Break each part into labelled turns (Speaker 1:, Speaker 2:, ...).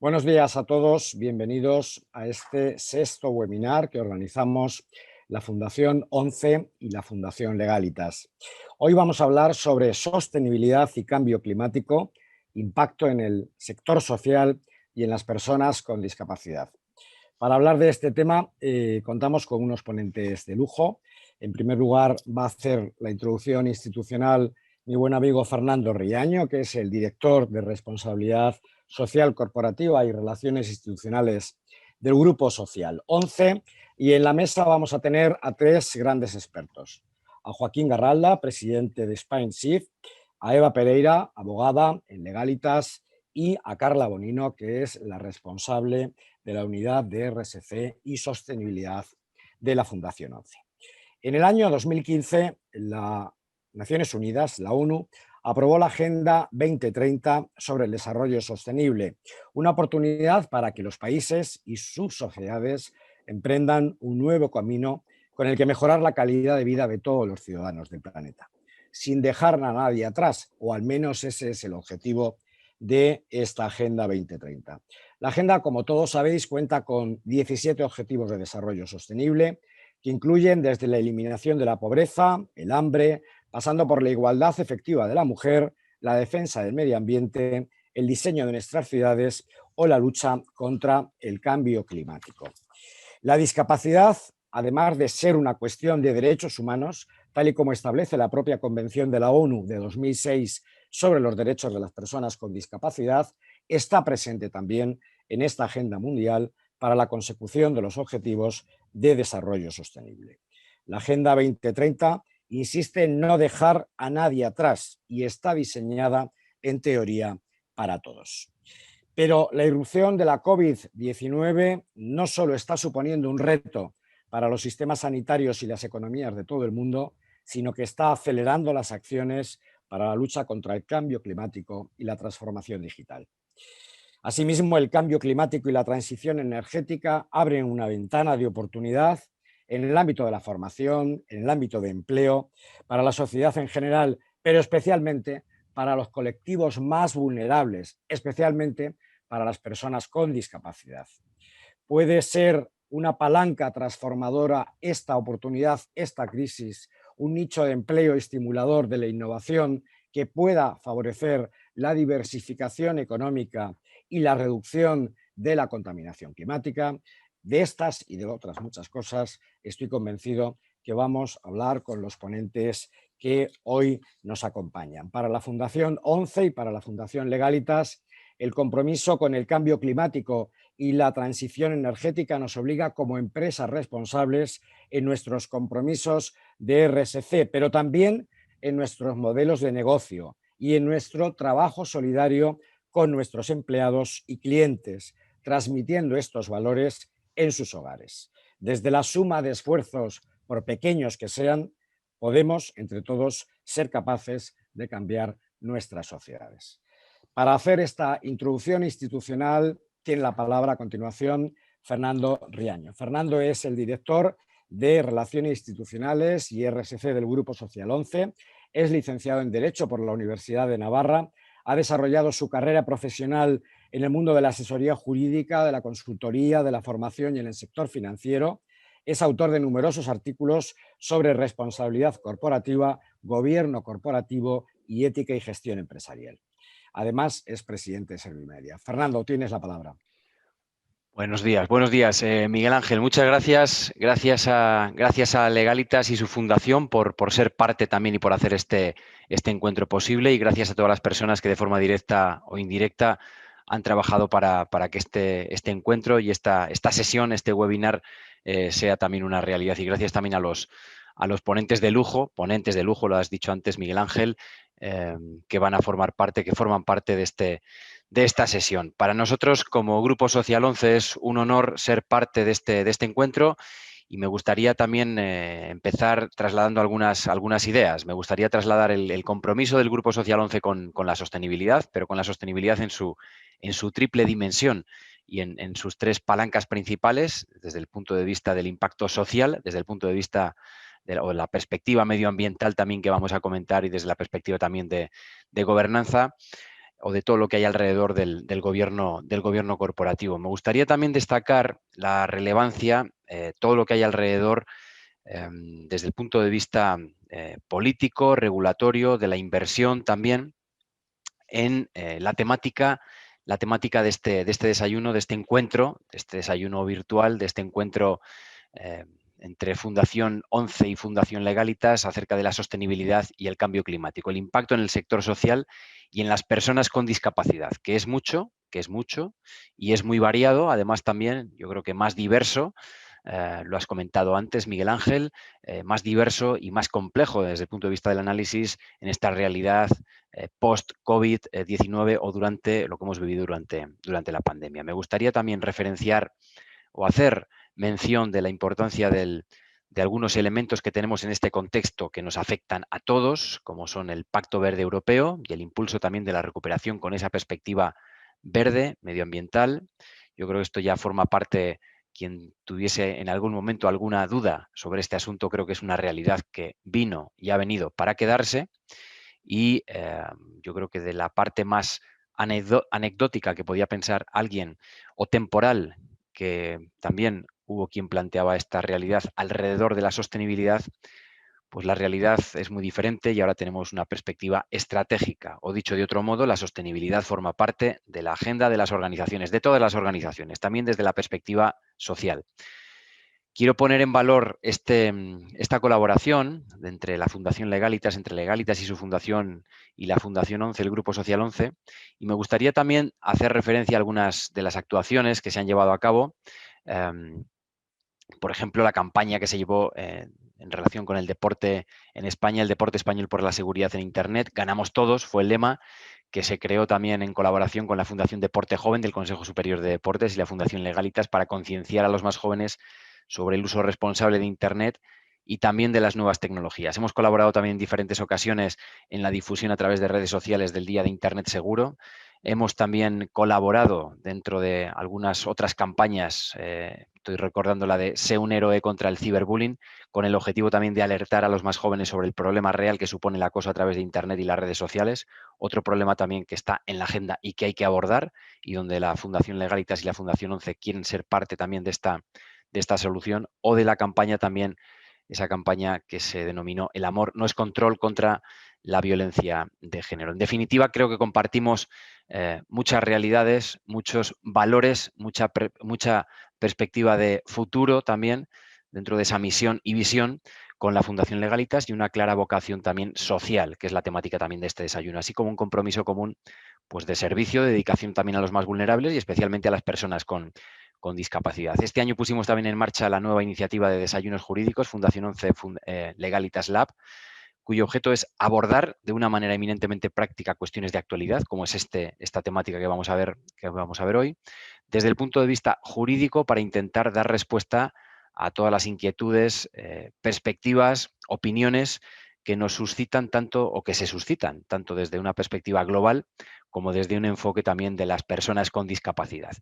Speaker 1: Buenos días a todos, bienvenidos a este sexto webinar que organizamos la Fundación ONCE y la Fundación Legalitas. Hoy vamos a hablar sobre sostenibilidad y cambio climático, impacto en el sector social y en las personas con discapacidad. Para hablar de este tema contamos con unos ponentes de lujo. En primer lugar va a hacer la introducción institucional mi buen amigo Fernando Riaño, que es el director de Responsabilidad Social Corporativa y Relaciones Institucionales del Grupo Social 11. Y en la mesa vamos a tener a tres grandes expertos. A Joaquín Garralda, presidente de SpainShift, a Eva Pereira, abogada en Legalitas, y a Carla Bonino, que es la responsable de la unidad de RSC y sostenibilidad de la Fundación ONCE. En el año 2015, las Naciones Unidas, la ONU, aprobó la Agenda 2030 sobre el desarrollo sostenible, una oportunidad para que los países y sus sociedades emprendan un nuevo camino con el que mejorar la calidad de vida de todos los ciudadanos del planeta, sin dejar a nadie atrás, o al menos ese es el objetivo de esta Agenda 2030. La agenda, como todos sabéis, cuenta con 17 objetivos de desarrollo sostenible, que incluyen desde la eliminación de la pobreza, el hambre, pasando por la igualdad efectiva de la mujer, la defensa del medio ambiente, el diseño de nuestras ciudades o la lucha contra el cambio climático. La discapacidad, además de ser una cuestión de derechos humanos, tal y como establece la propia Convención de la ONU de 2006 sobre los derechos de las personas con discapacidad, está presente también en esta agenda mundial para la consecución de los objetivos de desarrollo sostenible. La Agenda 2030 insiste en no dejar a nadie atrás y está diseñada, en teoría, para todos. Pero la irrupción de la COVID-19 no solo está suponiendo un reto para los sistemas sanitarios y las economías de todo el mundo, sino que está acelerando las acciones para la lucha contra el cambio climático y la transformación digital. Asimismo, el cambio climático y la transición energética abren una ventana de oportunidad en el ámbito de la formación, en el ámbito de empleo, para la sociedad en general, pero especialmente para los colectivos más vulnerables, especialmente para las personas con discapacidad. Puede ser una palanca transformadora esta oportunidad, esta crisis, un nicho de empleo estimulador de la innovación que pueda favorecer la diversificación económica y la reducción de la contaminación climática. De estas y de otras muchas cosas estoy convencido que vamos a hablar con los ponentes que hoy nos acompañan. Para la Fundación ONCE y para la Fundación Legalitas, el compromiso con el cambio climático y la transición energética nos obliga como empresas responsables en nuestros compromisos de RSC, pero también en nuestros modelos de negocio y en nuestro trabajo solidario con nuestros empleados y clientes, transmitiendo estos valores en sus hogares. Desde la suma de esfuerzos, por pequeños que sean, podemos, entre todos, ser capaces de cambiar nuestras sociedades. Para hacer esta introducción institucional, tiene la palabra a continuación Fernando Riaño. Fernando es el director de Relaciones Institucionales y RSC del Grupo Social 11, es licenciado en Derecho por la Universidad de Navarra, ha desarrollado su carrera profesional en el mundo de la asesoría jurídica, de la consultoría, de la formación y en el sector financiero. Es autor de numerosos artículos sobre responsabilidad corporativa, gobierno corporativo y ética y gestión empresarial. Además, es presidente de Servimedia. Fernando, tienes la palabra.
Speaker 2: Buenos días, Miguel Ángel. Muchas gracias. Gracias a Legalitas y su fundación por ser parte también y por hacer este encuentro posible. Y gracias a todas las personas que de forma directa o indirecta han trabajado para que este encuentro y esta sesión, este webinar, sea también una realidad. Y gracias también a los ponentes de lujo, lo has dicho antes, Miguel Ángel, que van a formar parte, que forman parte de esta sesión. Para nosotros, como Grupo Social 11, es un honor ser parte de este encuentro y me gustaría también empezar trasladando algunas ideas. Me gustaría trasladar el compromiso del Grupo Social 11 con la sostenibilidad, pero con la sostenibilidad en su triple dimensión y en sus tres palancas principales, desde el punto de vista del impacto social, desde el punto de vista o la perspectiva medioambiental también que vamos a comentar y desde la perspectiva también de gobernanza. o de todo lo que hay alrededor del gobierno corporativo. Me gustaría también destacar la relevancia, todo lo que hay alrededor desde el punto de vista político, regulatorio, de la inversión también, en la temática de este desayuno, de este encuentro, de este desayuno virtual, de este encuentro eh, entre Fundación ONCE y Fundación Legalitas acerca de la sostenibilidad y el cambio climático, el impacto en el sector social y en las personas con discapacidad, que es mucho y es muy variado, además también yo creo que más diverso, lo has comentado antes, Miguel Ángel, más diverso y más complejo desde el punto de vista del análisis en esta realidad post-COVID-19 o durante lo que hemos vivido durante la pandemia. Me gustaría también referenciar o hacer mención de la importancia de algunos elementos que tenemos en este contexto que nos afectan a todos, como son el Pacto Verde Europeo y el impulso también de la recuperación con esa perspectiva verde, medioambiental. Yo creo que esto ya forma parte, quien tuviese en algún momento alguna duda sobre este asunto, creo que es una realidad que vino y ha venido para quedarse. Y yo creo que de la parte más anecdótica que podía pensar alguien o temporal, que también hubo quien planteaba esta realidad alrededor de la sostenibilidad, pues la realidad es muy diferente y ahora tenemos una perspectiva estratégica. O dicho de otro modo, la sostenibilidad forma parte de la agenda de las organizaciones, de todas las organizaciones, también desde la perspectiva social. Quiero poner en valor esta colaboración entre la Fundación Legalitas, entre Legalitas y su fundación y la Fundación ONCE, el Grupo Social ONCE, y me gustaría también hacer referencia a algunas de las actuaciones que se han llevado a cabo. Por ejemplo, la campaña que se llevó en relación con el deporte en España, el deporte español por la seguridad en Internet. Ganamos todos, fue el lema que se creó también en colaboración con la Fundación Deporte Joven del Consejo Superior de Deportes y la Fundación Legalitas para concienciar a los más jóvenes sobre el uso responsable de Internet y también de las nuevas tecnologías. Hemos colaborado también en diferentes ocasiones en la difusión a través de redes sociales del Día de Internet Seguro. Hemos también colaborado dentro de algunas otras campañas, estoy recordando la de Sé un héroe contra el ciberbullying, con el objetivo también de alertar a los más jóvenes sobre el problema real que supone el acoso a través de Internet y las redes sociales, otro problema también que está en la agenda y que hay que abordar y donde la Fundación Legalitas y la Fundación ONCE quieren ser parte también de esta solución, o de la campaña también, esa campaña que se denominó El amor no es control contra la violencia de género. En definitiva, creo que compartimos muchas realidades, muchos valores, mucha perspectiva de futuro también dentro de esa misión y visión con la Fundación Legalitas y una clara vocación también social, que es la temática también de este desayuno, así como un compromiso común pues, de servicio, de dedicación también a los más vulnerables y especialmente a las personas con discapacidad. Este año pusimos también en marcha la nueva iniciativa de desayunos jurídicos, Fundación 11 Legalitas Lab, cuyo objeto es abordar de una manera eminentemente práctica cuestiones de actualidad, como es esta temática que vamos a ver hoy, desde el punto de vista jurídico para intentar dar respuesta a todas las inquietudes, perspectivas, opiniones que nos suscitan tanto o que se suscitan tanto desde una perspectiva global como desde un enfoque también de las personas con discapacidad.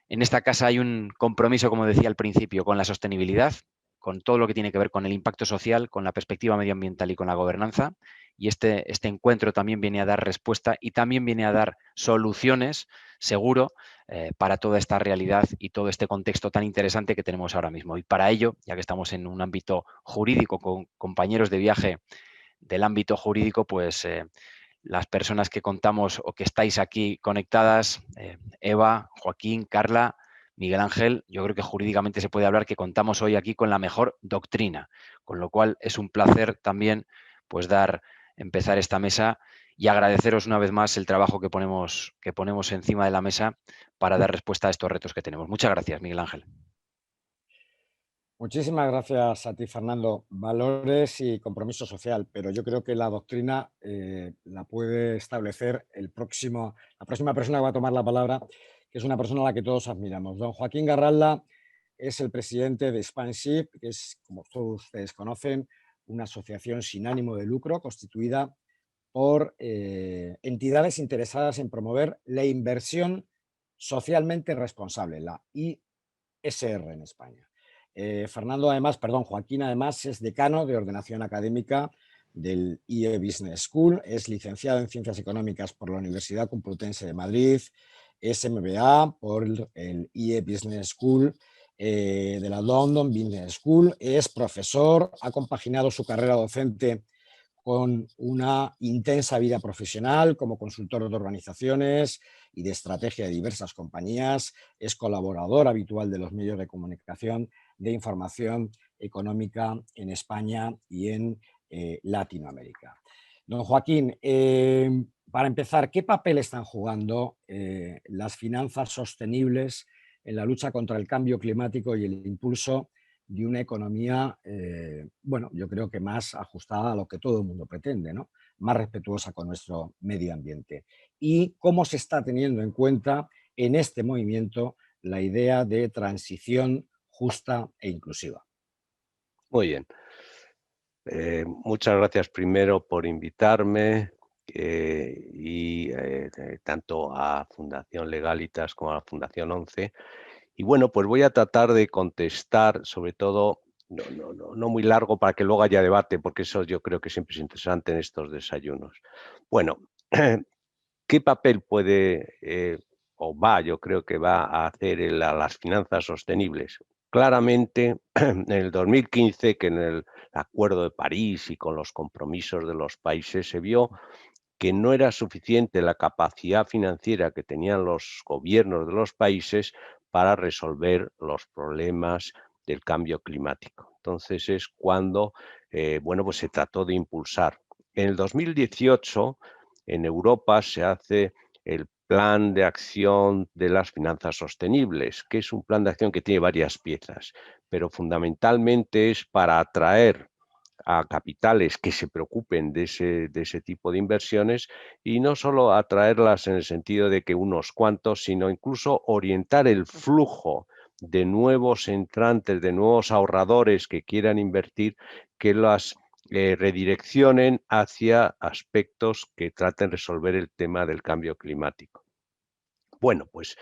Speaker 2: En esta casa hay un compromiso, como decía al principio, con la sostenibilidad, con todo lo que tiene que ver con el impacto social, con la perspectiva medioambiental y con la gobernanza. Y este encuentro también viene a dar respuesta y también viene a dar soluciones, seguro, para toda esta realidad y todo este contexto tan interesante que tenemos ahora mismo. Y para ello, ya que estamos en un ámbito jurídico con compañeros de viaje del ámbito jurídico, pues las personas que contamos o que estáis aquí conectadas, Eva, Joaquín, Carla, Miguel Ángel, yo creo que jurídicamente se puede hablar que contamos hoy aquí con la mejor doctrina, con lo cual es un placer también pues empezar esta mesa y agradeceros una vez más el trabajo que ponemos encima de la mesa para dar respuesta a estos retos que tenemos. Muchas gracias, Miguel Ángel.
Speaker 1: Muchísimas gracias a ti, Fernando. Valores y compromiso social, pero yo creo que la doctrina la puede establecer la próxima persona que va a tomar la palabra, que es una persona a la que todos admiramos. Don Joaquín Garralda es el presidente de Spanship, que es, como todos ustedes conocen, una asociación sin ánimo de lucro constituida por entidades interesadas en promover la inversión socialmente responsable, la ISR en España. Joaquín además es decano de ordenación académica del IE Business School, es licenciado en Ciencias Económicas por la Universidad Complutense de Madrid, es MBA por el IE Business School de la London Business School, es profesor, ha compaginado su carrera docente con una intensa vida profesional como consultor de organizaciones y de estrategia de diversas compañías, es colaborador habitual de los medios de comunicación de información económica en España y en Latinoamérica. Don Joaquín, para empezar, ¿qué papel están jugando las finanzas sostenibles en la lucha contra el cambio climático y el impulso de una economía, bueno, yo creo que más ajustada a lo que todo el mundo pretende, ¿no? Más respetuosa con nuestro medio ambiente? ¿Y cómo se está teniendo en cuenta en este movimiento la idea de transición justa e inclusiva?
Speaker 3: Muy bien. Muchas gracias primero por invitarme tanto a Fundación Legalitas como a la Fundación 11. Y bueno, pues voy a tratar de contestar, sobre todo, no muy largo para que luego haya debate, porque eso yo creo que siempre es interesante en estos desayunos. Bueno, ¿qué papel puede yo creo que va a hacer las finanzas sostenibles? Claramente, en el 2015, que en el Acuerdo de París y con los compromisos de los países se vio que no era suficiente la capacidad financiera que tenían los gobiernos de los países para resolver los problemas del cambio climático. Entonces es cuando pues se trató de impulsar. En el 2018, en Europa se hace el Plan de Acción de las Finanzas Sostenibles, que es un plan de acción que tiene varias piezas, pero fundamentalmente es para atraer a capitales que se preocupen de ese tipo de inversiones y no solo atraerlas en el sentido de que unos cuantos, sino incluso orientar el flujo de nuevos entrantes, de nuevos ahorradores que quieran invertir, que las redireccionen hacia aspectos que traten de resolver el tema del cambio climático. Bueno, pues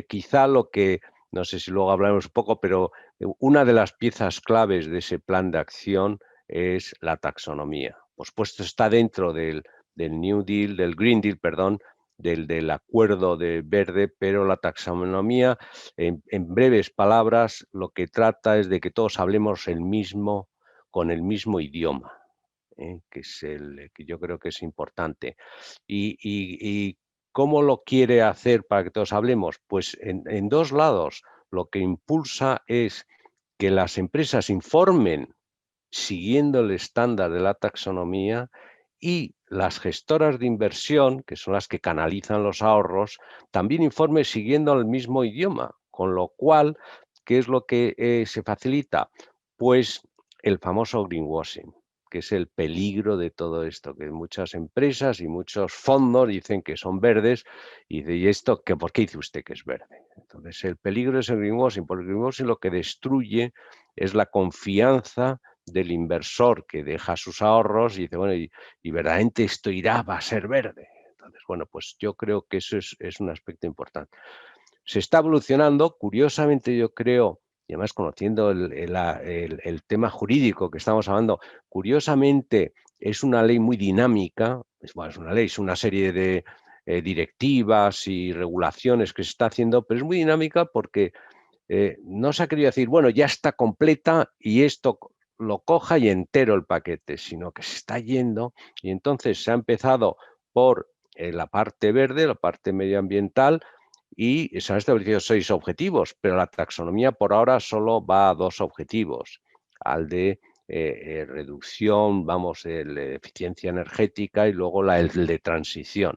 Speaker 3: quizá lo que, no sé si luego hablaremos un poco, pero una de las piezas claves de ese plan de acción es la taxonomía. Por supuesto, está dentro del New Deal, del Green Deal, perdón, del acuerdo de verde, pero la taxonomía, en breves palabras, lo que trata es de que todos hablemos con el mismo idioma, que es el que yo creo que es importante. Y ¿cómo lo quiere hacer para que todos hablemos? Pues en dos lados. Lo que impulsa es que las empresas informen siguiendo el estándar de la taxonomía y las gestoras de inversión, que son las que canalizan los ahorros, también informen siguiendo el mismo idioma, con lo cual, ¿qué es lo que se facilita? Pues el famoso greenwashing, que es el peligro de todo esto, que muchas empresas y muchos fondos dicen que son verdes y de esto, ¿por qué dice usted que es verde? Entonces, el peligro es el greenwashing, porque el greenwashing lo que destruye es la confianza del inversor que deja sus ahorros y dice, bueno, y verdaderamente esto va a ser verde. Entonces, bueno, pues yo creo que eso es un aspecto importante. Se está evolucionando, curiosamente yo creo, y además conociendo el tema jurídico que estamos hablando, curiosamente es una ley muy dinámica, es una ley, es una serie de directivas y regulaciones que se está haciendo, pero es muy dinámica porque no se ha querido decir, bueno, ya está completa y esto lo coja y entero el paquete, sino que se está yendo y entonces se ha empezado por la parte verde, la parte medioambiental y se han establecido 6 objetivos, pero la taxonomía por ahora solo va a 2 objetivos, al de reducción, el de eficiencia energética y luego el de transición.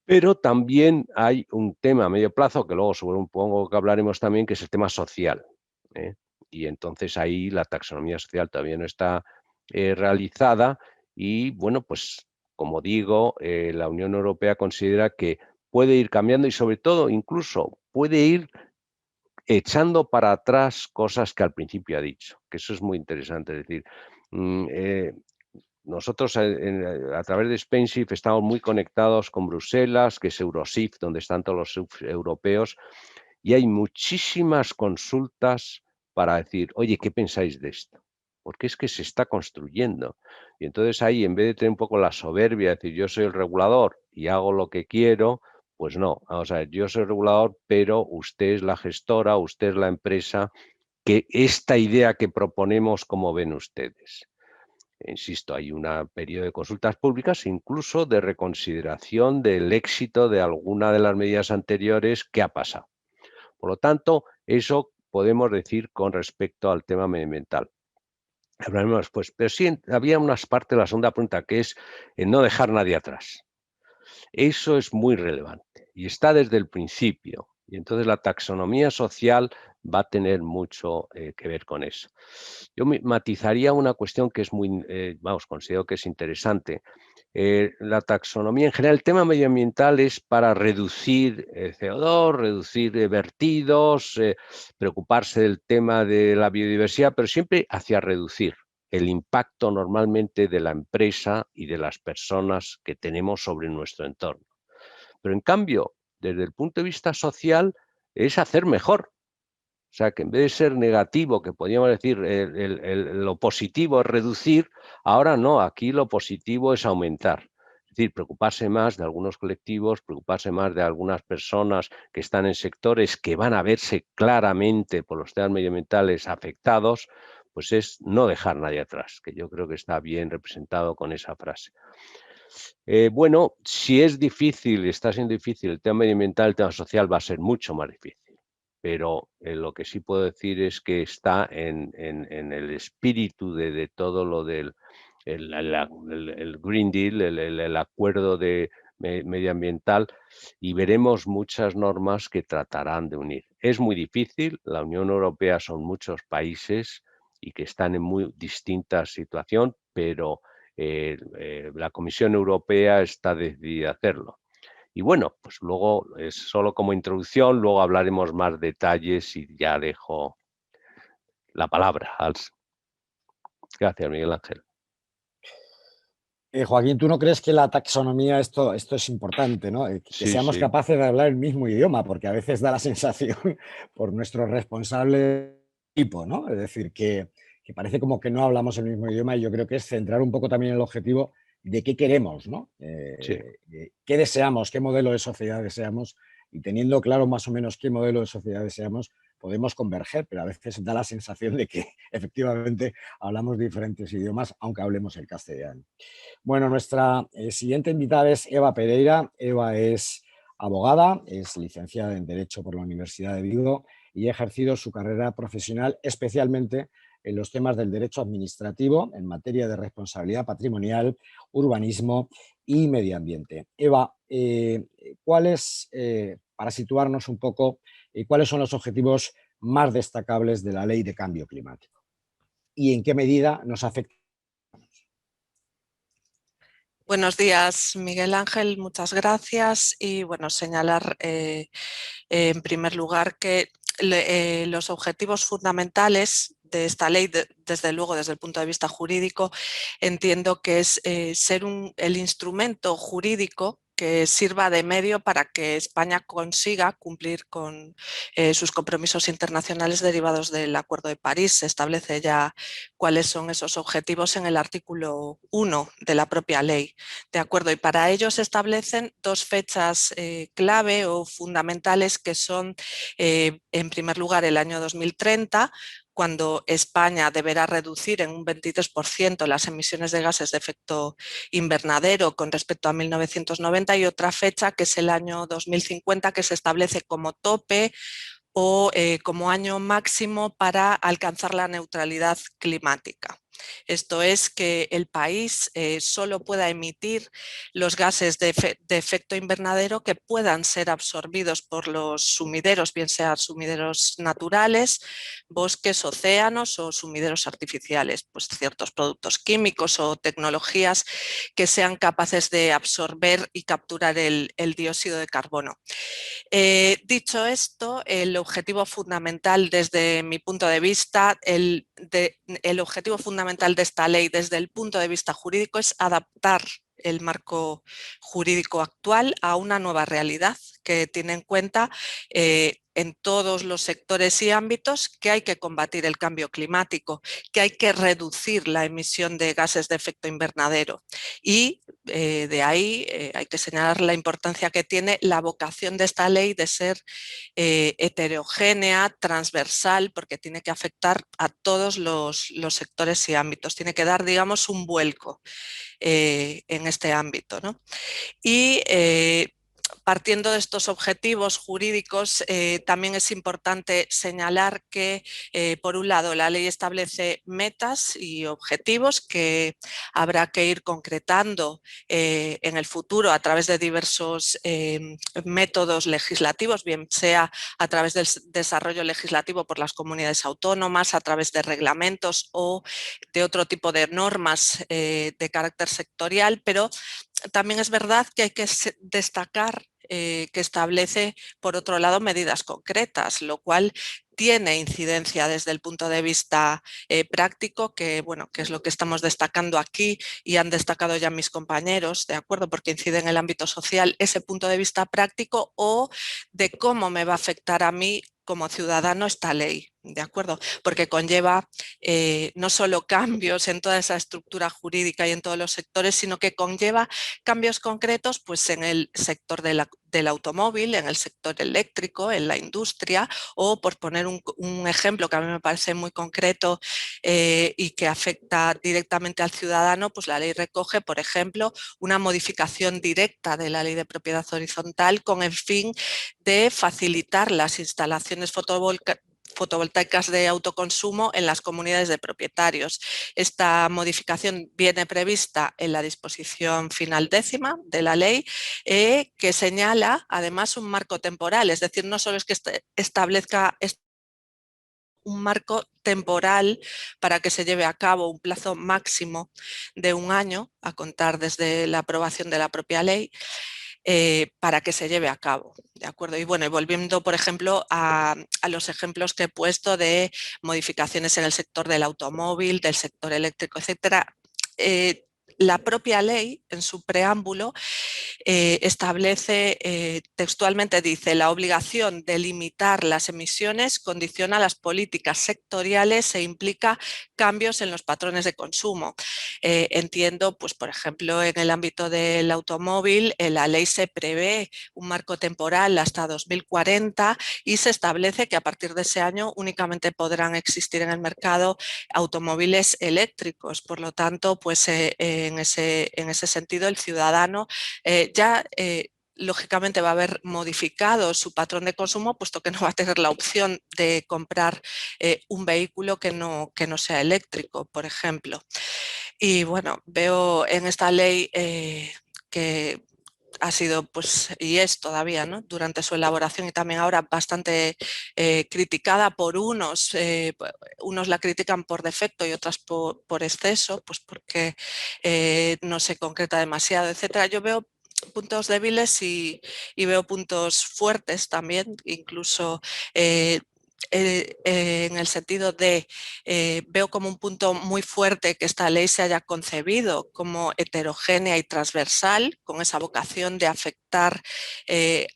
Speaker 3: Pero también hay un tema a medio plazo, que luego supongo que hablaremos también, que es el tema social, ¿eh? Y entonces ahí la taxonomía social todavía no está realizada y, bueno, pues como digo, la Unión Europea considera que puede ir cambiando y sobre todo incluso puede ir echando para atrás cosas que al principio ha dicho, que eso es muy interesante. Es decir, nosotros a través de SpainShift estamos muy conectados con Bruselas, que es Euroshift, donde están todos los europeos, y hay muchísimas consultas para decir, oye, ¿qué pensáis de esto? porque es que se está construyendo. Y entonces ahí, en vez de tener un poco la soberbia, de decir yo soy el regulador y hago lo que quiero, pues no, vamos a ver, yo soy el regulador, pero usted es la gestora, usted es la empresa, que esta idea que proponemos, ¿cómo ven ustedes? Insisto, hay un periodo de consultas públicas, incluso de reconsideración del éxito de alguna de las medidas anteriores que ha pasado. Por lo tanto, eso podemos decir con respecto al tema medioambiental. Hablaremos después, pero sí había unas partes de la segunda pregunta, que es no dejar nadie atrás. Eso es muy relevante y está desde el principio. Y entonces la taxonomía social va a tener mucho que ver con eso. Yo matizaría una cuestión que es muy, considero que es interesante. La taxonomía en general, el tema medioambiental es para reducir CO2, reducir vertidos, preocuparse del tema de la biodiversidad, pero siempre hacia reducir el impacto normalmente de la empresa y de las personas que tenemos sobre nuestro entorno. Pero en cambio, desde el punto de vista social, es hacer mejor. O sea, que en vez de ser negativo, que podríamos decir lo positivo es reducir, ahora no, aquí lo positivo es aumentar. Es decir, preocuparse más de algunos colectivos, preocuparse más de algunas personas que están en sectores que van a verse claramente por los temas medioambientales afectados, pues es no dejar nadie atrás, que yo creo que está bien representado con esa frase. Bueno, si es difícil, está siendo difícil el tema medioambiental, el tema social va a ser mucho más difícil. Pero lo que sí puedo decir es que está en el espíritu de todo lo del el Green Deal, el acuerdo medioambiental, y veremos muchas normas que tratarán de unir. Es muy difícil, la Unión Europea son muchos países y que están en muy distinta situación, pero la Comisión Europea está decidida a hacerlo. Y bueno, pues luego es solo como introducción, luego hablaremos más detalles y ya dejo la palabra. Gracias, Miguel Ángel.
Speaker 1: Joaquín, ¿tú no crees que la taxonomía, esto es importante, ¿no? Que
Speaker 3: Sí,
Speaker 1: seamos
Speaker 3: sí.
Speaker 1: capaces de hablar el mismo idioma, porque a veces da la sensación por nuestro responsable tipo, ¿no? Es decir, que parece como que no hablamos el mismo idioma y yo creo que es centrar un poco también el objetivo de qué queremos, ¿no?
Speaker 3: Sí.
Speaker 1: Qué deseamos, qué modelo de sociedad deseamos y teniendo claro más o menos qué modelo de sociedad deseamos, podemos converger, pero a veces da la sensación de que efectivamente hablamos diferentes idiomas, aunque hablemos el castellano. Bueno, nuestra siguiente invitada es Eva Pereira. Eva es abogada, es licenciada en Derecho por la Universidad de Vigo y ha ejercido su carrera profesional especialmente en los temas del derecho administrativo en materia de responsabilidad patrimonial, urbanismo y medio ambiente. Eva, para situarnos un poco, cuáles son los objetivos más destacables de la Ley de Cambio Climático y en qué medida nos afecta?
Speaker 4: Buenos días, Miguel Ángel, muchas gracias. Y bueno, señalar en primer lugar que los objetivos fundamentales de esta ley, desde luego desde el punto de vista jurídico, entiendo que es ser el instrumento jurídico que sirva de medio para que España consiga cumplir con sus compromisos internacionales derivados del Acuerdo de París. Se establece ya cuáles son esos objetivos en el artículo 1 de la propia ley. De acuerdo, y para ello se establecen dos fechas clave o fundamentales que son, en primer lugar, el año 2030, cuando España deberá reducir en un 23% las emisiones de gases de efecto invernadero con respecto a 1990, y otra fecha que es el año 2050, que se establece como tope o como año máximo para alcanzar la neutralidad climática. Esto es que el país solo pueda emitir los gases de efecto invernadero que puedan ser absorbidos por los sumideros, bien sean sumideros naturales, bosques, océanos o sumideros artificiales, pues ciertos productos químicos o tecnologías que sean capaces de absorber y capturar el dióxido de carbono. Dicho esto, el objetivo fundamental desde mi punto de vista, el objetivo fundamental de esta ley desde el punto de vista jurídico es adaptar el marco jurídico actual a una nueva realidad que tiene en cuenta en todos los sectores y ámbitos que hay que combatir el cambio climático, que hay que reducir la emisión de gases de efecto invernadero. Y de ahí hay que señalar la importancia que tiene la vocación de esta ley de ser heterogénea, transversal, porque tiene que afectar a todos los sectores y ámbitos. Tiene que dar, digamos, un vuelco en este ámbito, ¿no? Y partiendo de estos objetivos jurídicos, también es importante señalar que, por un lado, la ley establece metas y objetivos que habrá que ir concretando en el futuro a través de diversos métodos legislativos, bien sea a través del desarrollo legislativo por las comunidades autónomas, a través de reglamentos o de otro tipo de normas de carácter sectorial, pero también es verdad que hay que destacar que establece, por otro lado, medidas concretas, lo cual tiene incidencia desde el punto de vista práctico, que, bueno, que es lo que estamos destacando aquí y han destacado ya mis compañeros, ¿de acuerdo? Porque incide en el ámbito social ese punto de vista práctico o de cómo me va a afectar a mí como ciudadano esta ley, ¿de acuerdo? Porque conlleva no solo cambios en toda esa estructura jurídica y en todos los sectores, sino que conlleva cambios concretos pues, en el sector del automóvil, en el sector eléctrico, en la industria, o por poner un ejemplo que a mí me parece muy concreto y que afecta directamente al ciudadano, pues la ley recoge, por ejemplo, una modificación directa de la ley de propiedad horizontal con el fin de facilitar las instalaciones fotovoltaicas de autoconsumo en las comunidades de propietarios. Esta modificación viene prevista en la disposición final 10ª de la ley, que señala además un marco temporal, es decir, no solo es que establezca un marco temporal para que se lleve a cabo un plazo máximo de 1 año a contar desde la aprobación de la propia ley, para que se lleve a cabo, ¿de acuerdo? Y bueno, y volviendo, por ejemplo, a los ejemplos que he puesto de modificaciones en el sector del automóvil, del sector eléctrico, etcétera, la propia ley, en su preámbulo, establece, textualmente dice, la obligación de limitar las emisiones condiciona las políticas sectoriales e implica cambios en los patrones de consumo. Entiendo, pues, por ejemplo, en el ámbito del automóvil, en la ley se prevé un marco temporal hasta 2040 y se establece que a partir de ese año únicamente podrán existir en el mercado automóviles eléctricos. Por lo tanto, pues en ese sentido, el ciudadano ya lógicamente va a haber modificado su patrón de consumo, puesto que no va a tener la opción de comprar un vehículo que no sea eléctrico, por ejemplo. Y bueno, veo en esta ley que ha sido, pues, y es todavía, ¿no?, durante su elaboración y también ahora bastante criticada por unos. Unos la critican por defecto y otras por exceso, pues porque no se concreta demasiado, etcétera. Yo veo puntos débiles y veo puntos fuertes también, incluso en el sentido de veo como un punto muy fuerte que esta ley se haya concebido como heterogénea y transversal, con esa vocación de afectar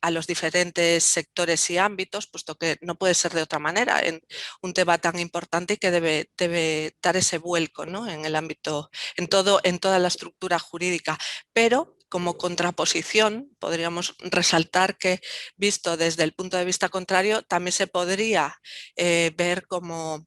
Speaker 4: a los diferentes sectores y ámbitos, puesto que no puede ser de otra manera en un tema tan importante y que debe dar ese vuelco, ¿no?, en el ámbito, en toda la estructura jurídica. Pero como contraposición podríamos resaltar que, visto desde el punto de vista contrario, también se podría ver como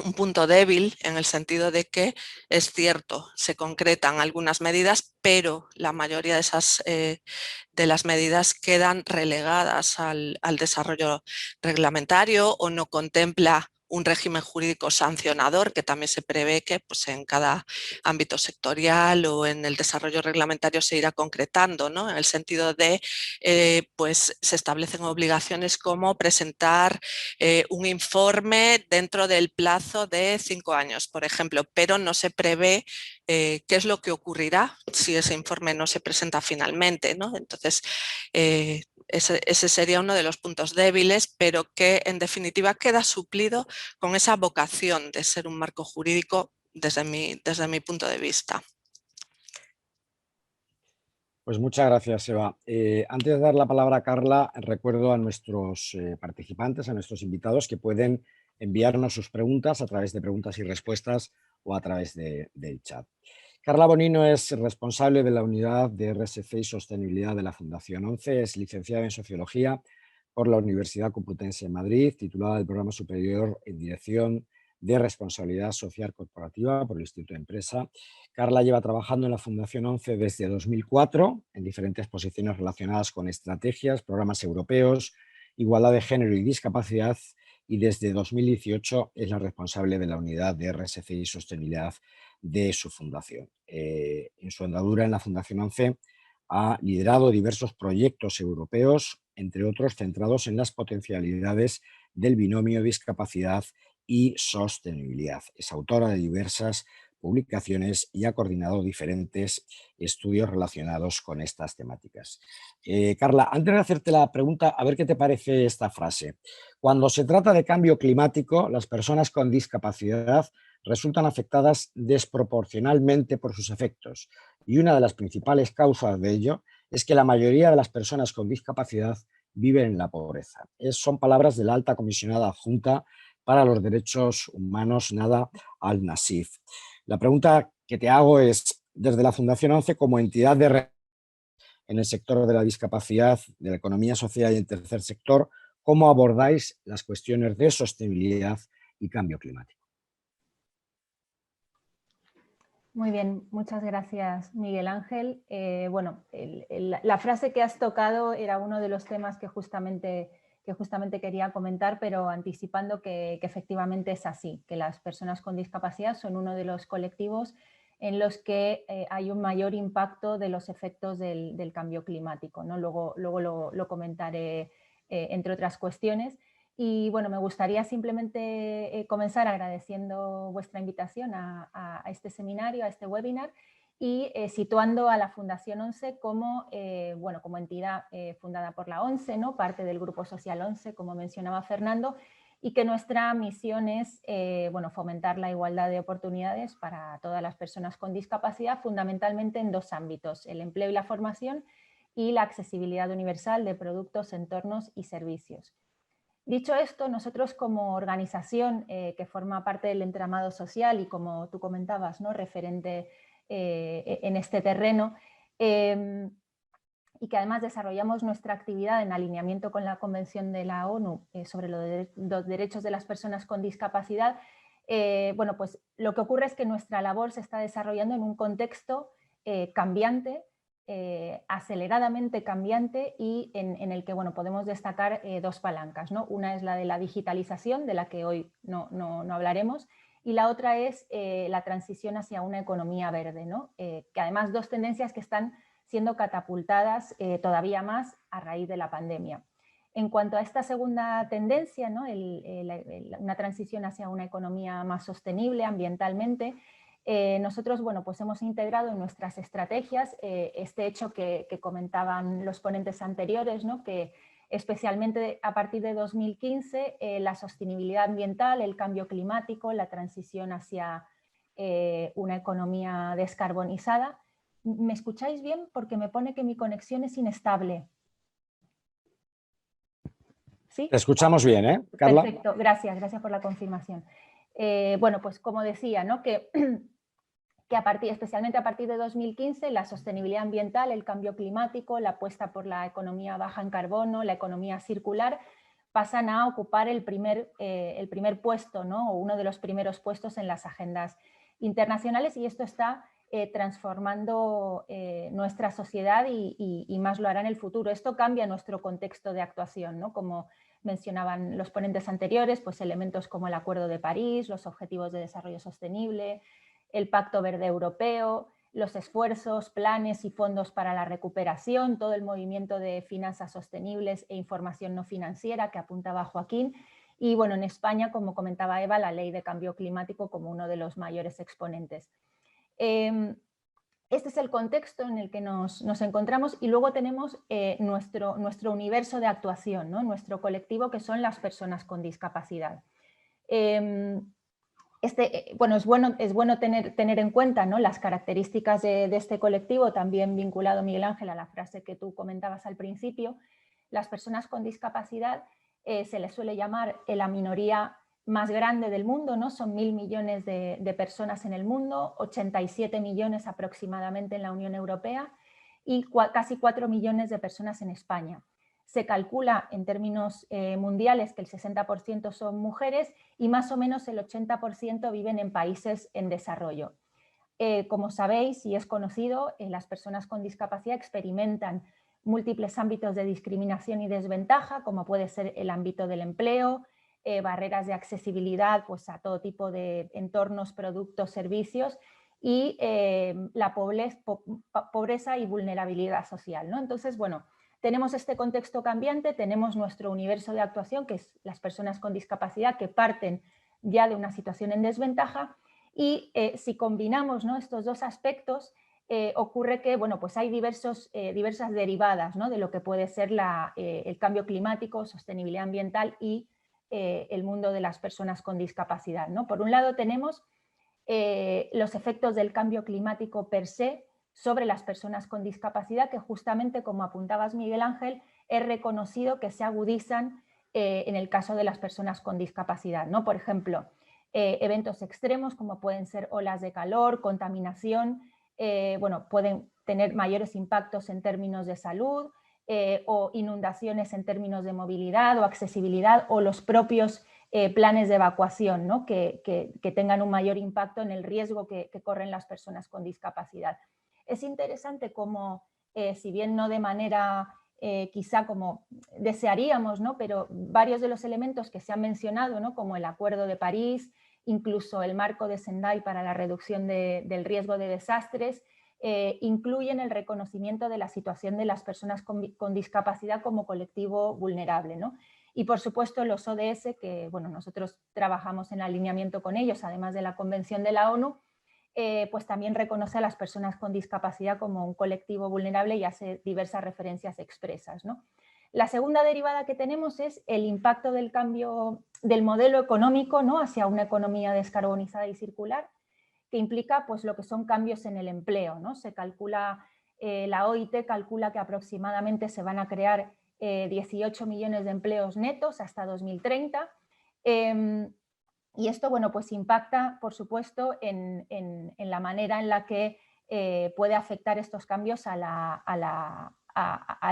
Speaker 4: un punto débil, en el sentido de que es cierto, se concretan algunas medidas, pero la mayoría de las medidas quedan relegadas al desarrollo reglamentario o no contempla un régimen jurídico sancionador, que también se prevé que, pues, en cada ámbito sectorial o en el desarrollo reglamentario se irá concretando, ¿no?, en el sentido de, pues, se establecen obligaciones como presentar un informe dentro del plazo de 5 años, por ejemplo, pero no se prevé qué es lo que ocurrirá si ese informe no se presenta finalmente, ¿no? Entonces, ese sería uno de los puntos débiles, pero que en definitiva queda suplido con esa vocación de ser un marco jurídico desde mi punto de vista.
Speaker 1: Pues muchas gracias, Eva. Antes de dar la palabra a Carla, recuerdo a nuestros participantes, a nuestros invitados, que pueden enviarnos sus preguntas a través de preguntas y respuestas o a través del chat. Carla Bonino es responsable de la unidad de RSC y sostenibilidad de la Fundación ONCE, es licenciada en Sociología por la Universidad Complutense de Madrid, titulada del Programa Superior en Dirección de Responsabilidad Social Corporativa por el Instituto de Empresa. Carla lleva trabajando en la Fundación ONCE desde 2004 en diferentes posiciones relacionadas con estrategias, programas europeos, igualdad de género y discapacidad, y desde 2018 es la responsable de la unidad de RSC y sostenibilidad de su fundación. En su andadura en la Fundación ONCE ha liderado diversos proyectos europeos, entre otros centrados en las potencialidades del binomio discapacidad y sostenibilidad. Es autora de diversas publicaciones y ha coordinado diferentes estudios relacionados con estas temáticas. Carla, antes de hacerte la pregunta, a ver qué te parece esta frase. Cuando se trata de cambio climático, las personas con discapacidad resultan afectadas desproporcionalmente por sus efectos, y una de las principales causas de ello es que la mayoría de las personas con discapacidad viven en la pobreza. Son palabras de la alta comisionada adjunta para los derechos humanos, Nada Al-Nassif. La pregunta que te hago es, desde la Fundación ONCE, como entidad en el sector de la discapacidad, de la economía social y el tercer sector, ¿cómo abordáis las cuestiones de sostenibilidad y cambio climático?
Speaker 5: Muy bien, muchas gracias, Miguel Ángel. Bueno, la frase que has tocado era uno de los temas que justamente quería comentar, pero anticipando que efectivamente es así, que las personas con discapacidad son uno de los colectivos en los que hay un mayor impacto de los efectos del cambio climático, ¿no? Luego lo comentaré, entre otras cuestiones. Y bueno, me gustaría simplemente comenzar agradeciendo vuestra invitación a este seminario, a este webinar, y situando a la Fundación ONCE como, bueno, como entidad fundada por la ONCE, ¿no? Parte del Grupo Social ONCE, como mencionaba Fernando, y que nuestra misión es bueno, fomentar la igualdad de oportunidades para todas las personas con discapacidad, fundamentalmente en dos ámbitos: el empleo y la formación, y la accesibilidad universal de productos, entornos y servicios. Dicho esto, nosotros como organización que forma parte del entramado social y, como tú comentabas, ¿no? Referente en este terreno, y que además desarrollamos nuestra actividad en alineamiento con la Convención de la ONU sobre los derechos de las personas con discapacidad, bueno, pues lo que ocurre es que nuestra labor se está desarrollando en un contexto cambiante, aceleradamente cambiante, y en el que, bueno, podemos destacar dos palancas, ¿no? Una es la de la digitalización, de la que hoy no hablaremos, y la otra es la transición hacia una economía verde, ¿no? Que además dos tendencias que están siendo catapultadas todavía más a raíz de la pandemia. En cuanto a esta segunda tendencia, ¿no? Una transición hacia una economía más sostenible ambientalmente, nosotros, bueno, pues hemos integrado en nuestras estrategias este hecho que comentaban los ponentes anteriores, ¿no? Que especialmente a partir de 2015 la sostenibilidad ambiental, el cambio climático, la transición hacia una economía descarbonizada. ¿Me escucháis bien? Porque me pone que mi conexión es inestable. ¿Sí?
Speaker 1: Te escuchamos bien, ¿eh, Carla?
Speaker 5: Perfecto, gracias por la confirmación. Bueno, pues como decía, ¿no? que especialmente a partir de 2015, la sostenibilidad ambiental, el cambio climático, la apuesta por la economía baja en carbono, la economía circular, pasan a ocupar el primer puesto, ¿no? O uno de los primeros puestos en las agendas internacionales, y esto está transformando nuestra sociedad y más lo hará en el futuro. Esto cambia nuestro contexto de actuación, ¿no? Como mencionaban los ponentes anteriores, pues elementos como el Acuerdo de París, los Objetivos de Desarrollo Sostenible, el Pacto Verde Europeo, los esfuerzos, planes y fondos para la recuperación, todo el movimiento de finanzas sostenibles e información no financiera que apuntaba Joaquín, y bueno, en España, como comentaba Eva, la Ley de Cambio Climático como uno de los mayores exponentes. Este es el contexto en el que nos encontramos, y luego tenemos nuestro universo de actuación, ¿no? Nuestro colectivo, que son las personas con discapacidad. bueno, es bueno tener en cuenta, ¿no?, las características de este colectivo, también vinculado, Miguel Ángel, a la frase que tú comentabas al principio. Las personas con discapacidad se les suele llamar la minoría más grande del mundo, ¿no? Son 1.000 millones de personas en el mundo, 87 millones aproximadamente en la Unión Europea y casi 4 millones de personas en España. Se calcula en términos mundiales que el 60% son mujeres y más o menos el 80% viven en países en desarrollo. Como sabéis y es conocido, las personas con discapacidad experimentan múltiples ámbitos de discriminación y desventaja, como puede ser el ámbito del empleo, barreras de accesibilidad pues, a todo tipo de entornos, productos, servicios y la pobreza y vulnerabilidad social, ¿no? Entonces, bueno, tenemos este contexto cambiante, tenemos nuestro universo de actuación, que es las personas con discapacidad que parten ya de una situación en desventaja, y si combinamos, ¿no?, estos dos aspectos, ocurre que bueno, pues hay diversas derivadas, ¿no?, de lo que puede ser el cambio climático, sostenibilidad ambiental y el mundo de las personas con discapacidad, ¿no? Por un lado tenemos los efectos del cambio climático per se sobre las personas con discapacidad, que justamente, como apuntabas, Miguel Ángel, es reconocido que se agudizan en el caso de las personas con discapacidad, ¿no? Por ejemplo, eventos extremos como pueden ser olas de calor, contaminación, bueno, pueden tener mayores impactos en términos de salud o inundaciones en términos de movilidad o accesibilidad o los propios planes de evacuación, ¿no?, que tengan un mayor impacto en el riesgo que corren las personas con discapacidad. Es interesante cómo, si bien no de manera quizá como desearíamos, ¿no?, pero varios de los elementos que se han mencionado, ¿no?, como el Acuerdo de París, incluso el marco de Sendai para la reducción del riesgo de desastres, incluyen el reconocimiento de la situación de las personas con discapacidad como colectivo vulnerable, ¿no? Y por supuesto los ODS, que bueno, nosotros trabajamos en alineamiento con ellos, además de la Convención de la ONU, pues también reconoce a las personas con discapacidad como un colectivo vulnerable y hace diversas referencias expresas, ¿no? La segunda derivada que tenemos es el impacto del cambio del modelo económico, ¿no?, hacia una economía descarbonizada y circular, que implica pues, lo que son cambios en el empleo, ¿no? Se calcula, la OIT calcula que aproximadamente se van a crear 18 millones de empleos netos hasta 2030. Y esto, bueno, pues impacta, por supuesto, en la manera en la que puede afectar estos cambios al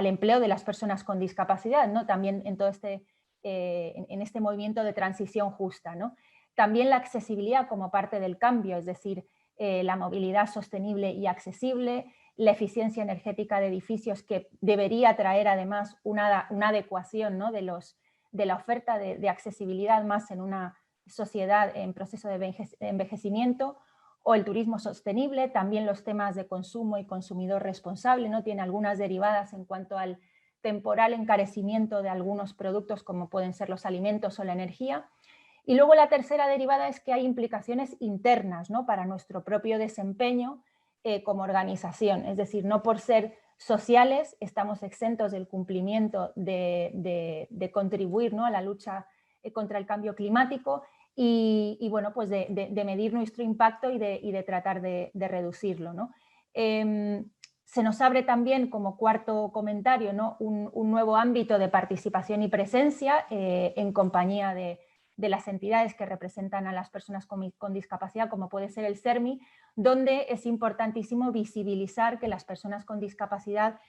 Speaker 5: empleo de las personas con discapacidad, ¿no? También en todo en este movimiento de transición justa, ¿no? También la accesibilidad como parte del cambio, es decir, la movilidad sostenible y accesible, la eficiencia energética de edificios, que debería traer además una adecuación, ¿no?, de la oferta de accesibilidad más en una sociedad en proceso de envejecimiento, o el turismo sostenible, también los temas de consumo y consumidor responsable, ¿no? Tiene algunas derivadas en cuanto al temporal encarecimiento de algunos productos como pueden ser los alimentos o la energía. Y luego la tercera derivada es que hay implicaciones internas, ¿no?, para nuestro propio desempeño como organización, es decir, no por ser sociales estamos exentos del cumplimiento de contribuir, ¿no?, a la lucha contra el cambio climático y bueno, pues de medir nuestro impacto y de tratar de reducirlo, ¿no? Se nos abre también, como cuarto comentario, ¿no?, un nuevo ámbito de participación y presencia en compañía de las entidades que representan a las personas con discapacidad, como puede ser el SERMI, donde es importantísimo visibilizar que las personas con discapacidad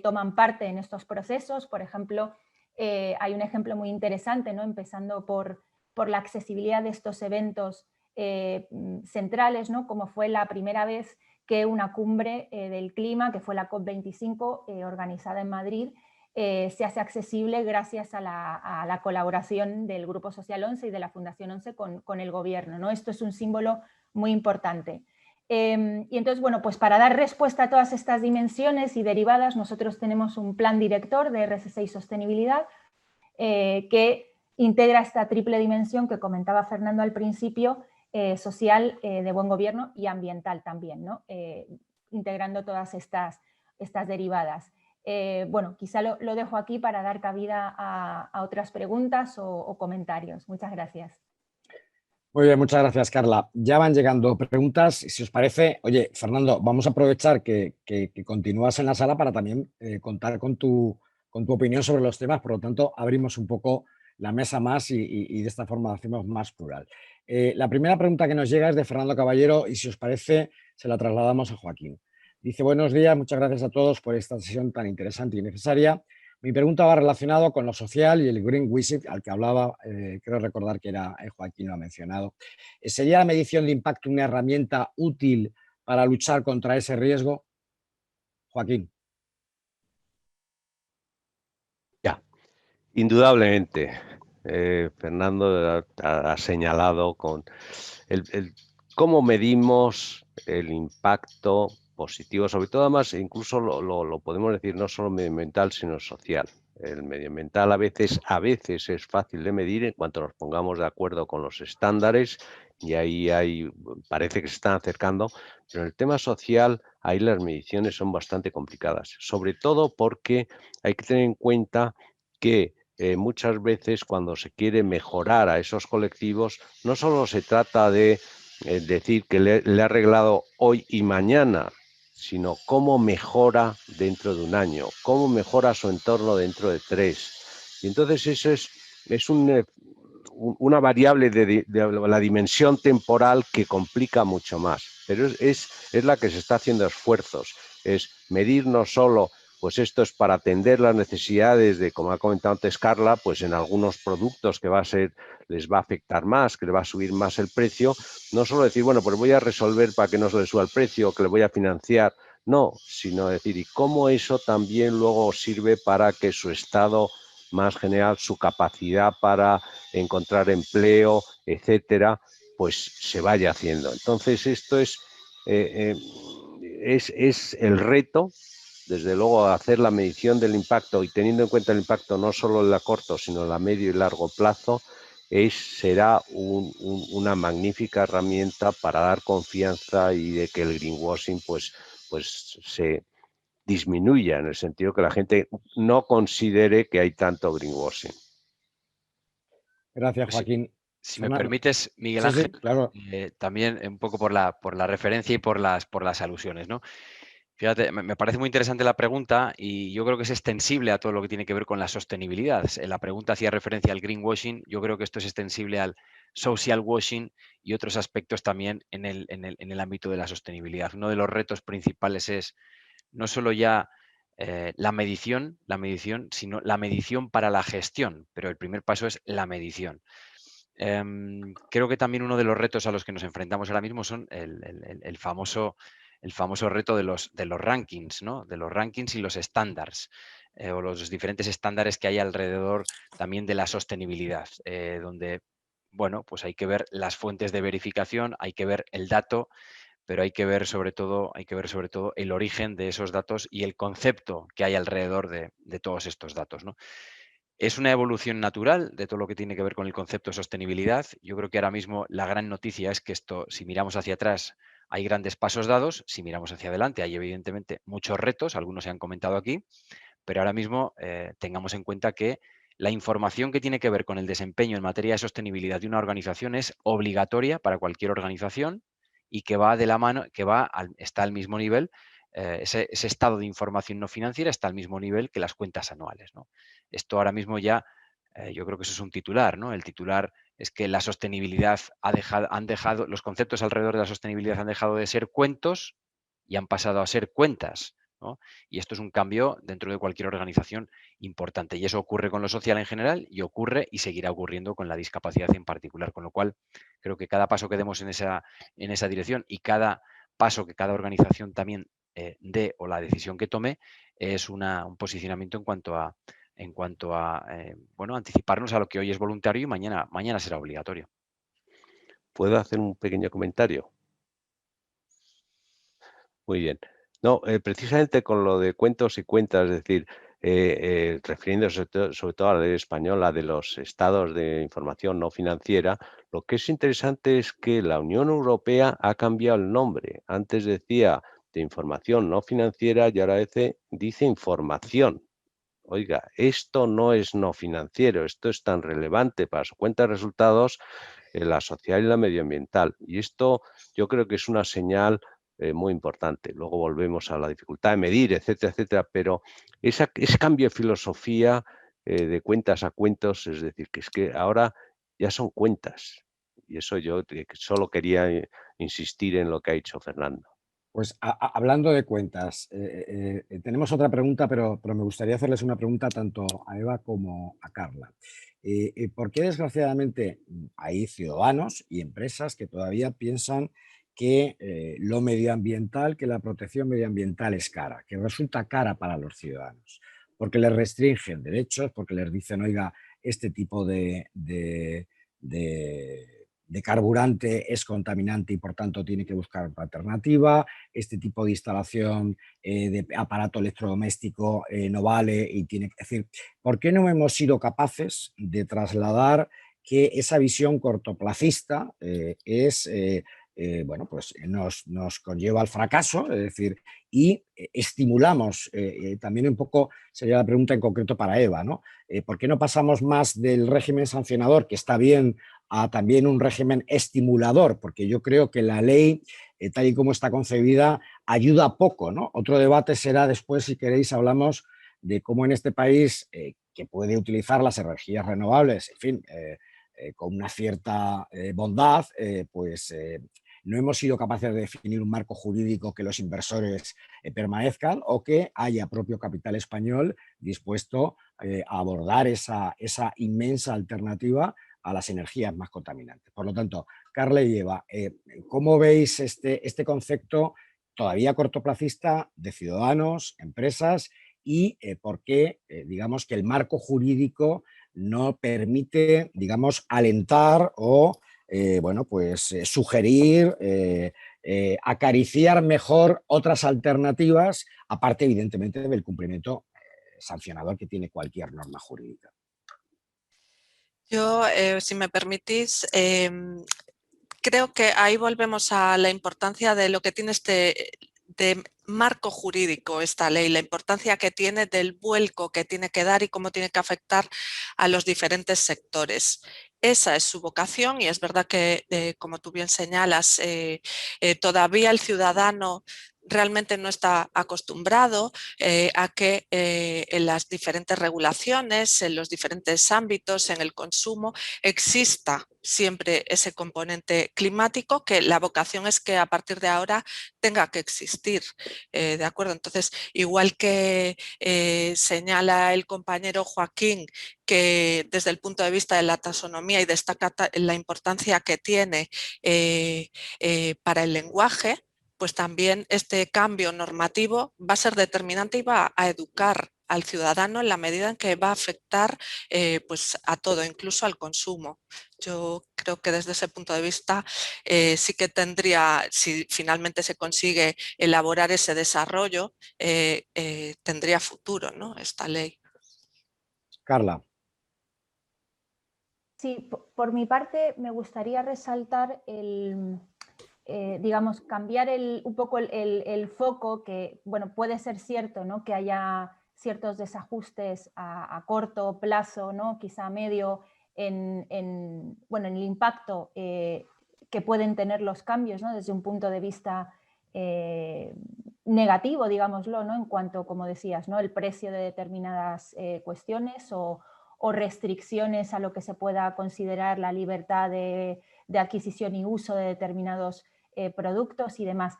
Speaker 5: toman parte en estos procesos. Por ejemplo, hay un ejemplo muy interesante, ¿no?, empezando por la accesibilidad de estos eventos centrales, ¿no?, como fue la primera vez que una cumbre del clima, que fue la COP25, organizada en Madrid, se hace accesible gracias a la colaboración del Grupo Social 11 y de la Fundación 11 con el gobierno, ¿no? Esto es un símbolo muy importante. Y entonces, bueno, pues para dar respuesta a todas estas dimensiones y derivadas, nosotros tenemos un plan director de RSC y sostenibilidad que integra esta triple dimensión que comentaba Fernando al principio, social, de buen gobierno y ambiental también, ¿no? Integrando todas estas derivadas. Bueno, quizá lo dejo aquí para dar cabida a otras preguntas o comentarios. Muchas gracias.
Speaker 1: Muy bien, muchas gracias, Carla. Ya van llegando preguntas. Si os parece, oye, Fernando, vamos a aprovechar que continúas en la sala para también contar con tu opinión sobre los temas. Por lo tanto, abrimos un poco la mesa más y de esta forma hacemos más plural. La primera pregunta que nos llega es de Fernando Caballero y si os parece, se la trasladamos a Joaquín. Dice, buenos días, muchas gracias a todos por esta sesión tan interesante y necesaria. Mi pregunta va relacionado con lo social y el greenwashing al que hablaba, creo recordar que era Joaquín lo ha mencionado. ¿Sería la medición de impacto una herramienta útil para luchar contra ese riesgo? Joaquín.
Speaker 3: Ya, indudablemente. Fernando ha señalado con cómo medimos el impacto positivo, sobre todo además, incluso lo podemos decir no solo medioambiental, sino social. El medioambiental a veces es fácil de medir en cuanto nos pongamos de acuerdo con los estándares y ahí parece que se están acercando, pero en el tema social ahí las mediciones son bastante complicadas, sobre todo porque hay que tener en cuenta que muchas veces cuando se quiere mejorar a esos colectivos no solo se trata de decir que le ha arreglado hoy y mañana, sino cómo mejora dentro de un año, cómo mejora su entorno dentro de 3. Y entonces eso es una variable de la dimensión temporal que complica mucho más. Pero es la que se está haciendo esfuerzos, es medir no solo, pues esto es para atender las necesidades de, como ha comentado antes Carla, pues en algunos productos que les va a afectar más, que le va a subir más el precio, no solo decir, bueno, pues voy a resolver para que no se le suba el precio, que le voy a financiar, no, sino decir, y cómo eso también luego sirve para que su estado más general, su capacidad para encontrar empleo, etcétera, pues se vaya haciendo. Entonces, esto es el reto, desde luego, hacer la medición del impacto y teniendo en cuenta el impacto no solo en la corto, sino en la medio y largo plazo, será una magnífica herramienta para dar confianza y de que el greenwashing pues se disminuya, en el sentido que la gente no considere que hay tanto greenwashing.
Speaker 1: Gracias, Joaquín.
Speaker 2: Si me permites, Miguel Ángel,
Speaker 1: sí, claro.
Speaker 2: También un poco por la referencia y por las alusiones, ¿no? Fíjate, me parece muy interesante la pregunta y yo creo que es extensible a todo lo que tiene que ver con la sostenibilidad. La pregunta hacía referencia al greenwashing, yo creo que esto es extensible al social washing y otros aspectos también en el ámbito de la sostenibilidad. Uno de los retos principales es no solo ya la medición, sino la medición para la gestión, pero el primer paso es la medición. Creo que también uno de los retos a los que nos enfrentamos ahora mismo son el famoso reto de los rankings, ¿no? De los rankings y los estándares, o los diferentes estándares que hay alrededor también de la sostenibilidad, donde, bueno, pues hay que ver las fuentes de verificación, hay que ver el dato, pero hay que ver sobre todo el origen de esos datos y el concepto que hay alrededor de todos estos datos, ¿no? Es una evolución natural de todo lo que tiene que ver con el concepto de sostenibilidad. Yo creo que ahora mismo la gran noticia es que esto, si miramos hacia atrás, hay grandes pasos dados. Si miramos hacia adelante, hay evidentemente muchos retos, algunos se han comentado aquí, pero ahora mismo tengamos en cuenta que la información que tiene que ver con el desempeño en materia de sostenibilidad de una organización es obligatoria para cualquier organización y que va de la mano, está al mismo nivel. Ese estado de información no financiera está al mismo nivel que las cuentas anuales, ¿no? Esto ahora mismo ya, yo creo que eso es un titular, ¿no? El titular es que la sostenibilidad los conceptos alrededor de la sostenibilidad han dejado de ser cuentos y han pasado a ser cuentas, ¿no? Y esto es un cambio dentro de cualquier organización importante. Y eso ocurre con lo social en general y ocurre y seguirá ocurriendo con la discapacidad en particular. Con lo cual, creo que cada paso que demos en esa dirección y cada paso que cada organización también dé o la decisión que tome es un posicionamiento en cuanto a bueno, anticiparnos a lo que hoy es voluntario y mañana será obligatorio.
Speaker 3: ¿Puedo hacer un pequeño comentario? Muy bien. No, precisamente con lo de cuentos y cuentas, es decir, refiriéndose sobre todo a la ley española de los estados de información no financiera, lo que es interesante es que la Unión Europea ha cambiado el nombre. Antes decía de información no financiera y ahora dice información. Oiga, esto no es no financiero, esto es tan relevante para su cuenta de resultados la social y la medioambiental. Y esto yo creo que es una señal muy importante. Luego volvemos a la dificultad de medir, etcétera, etcétera, pero ese cambio de filosofía de cuentas a cuentos, es decir, que es que ahora ya son cuentas. Y eso yo solo quería insistir en lo que ha dicho Fernando.
Speaker 1: Pues hablando de cuentas, tenemos otra pregunta, pero me gustaría hacerles una pregunta tanto a Eva como a Carla. ¿Por qué desgraciadamente hay ciudadanos y empresas que todavía piensan que lo medioambiental, que la protección medioambiental es cara, que resulta cara para los ciudadanos? Porque les restringen derechos, porque les dicen, oiga, este tipo de carburante es contaminante y por tanto tiene que buscar otra alternativa, este tipo de instalación de aparato electrodoméstico no vale y tiene que decir, ¿por qué no hemos sido capaces de trasladar que esa visión cortoplacista bueno, pues nos conlleva al fracaso, es decir, y estimulamos, también un poco sería la pregunta en concreto para Eva, ¿no? ¿Por qué no pasamos más del régimen sancionador, que está bien, a también un régimen estimulador? Porque yo creo que la ley, tal y como está concebida, ayuda poco, ¿no? Otro debate será después, si queréis, hablamos de cómo en este país, que puede utilizar las energías renovables, en fin, con una cierta bondad, pues no hemos sido capaces de definir un marco jurídico que los inversores permanezcan o que haya propio capital español dispuesto a abordar esa inmensa alternativa a las energías más contaminantes. Por lo tanto, Carla y Eva, ¿cómo veis este concepto todavía cortoplacista de ciudadanos, empresas y por qué, digamos, que el marco jurídico no permite, digamos, alentar o, bueno, pues sugerir, acariciar mejor otras alternativas, aparte, evidentemente, del cumplimiento sancionador que tiene cualquier norma jurídica?
Speaker 4: Yo, si me permitís, creo que ahí volvemos a la importancia de lo que tiene de marco jurídico esta ley, la importancia que tiene del vuelco que tiene que dar y cómo tiene que afectar a los diferentes sectores. Esa es su vocación y es verdad que, como tú bien señalas, todavía el ciudadano realmente no está acostumbrado a que en las diferentes regulaciones, en los diferentes ámbitos, en el consumo, exista siempre ese componente climático, que la vocación es que a partir de ahora tenga que existir, ¿de acuerdo? Entonces, igual que señala el compañero Joaquín, que desde el punto de vista de la taxonomía y destaca la importancia que tiene para el lenguaje, pues también este cambio normativo va a ser determinante y va a educar al ciudadano en la medida en que va a afectar pues a todo, incluso al consumo. Yo creo que desde ese punto de vista sí que tendría, si finalmente se consigue elaborar ese desarrollo, tendría futuro, ¿no?, esta ley.
Speaker 1: Carla.
Speaker 5: Sí, por mi parte me gustaría resaltar digamos, cambiar un poco el foco, que bueno, puede ser cierto, ¿no?, que haya ciertos desajustes a corto plazo, ¿no?, quizá a medio, bueno, en el impacto que pueden tener los cambios, ¿no?, desde un punto de vista negativo, digámoslo, ¿no?, en cuanto, como decías, ¿no?, el precio de determinadas cuestiones o restricciones a lo que se pueda considerar la libertad de adquisición y uso de determinados productos y demás.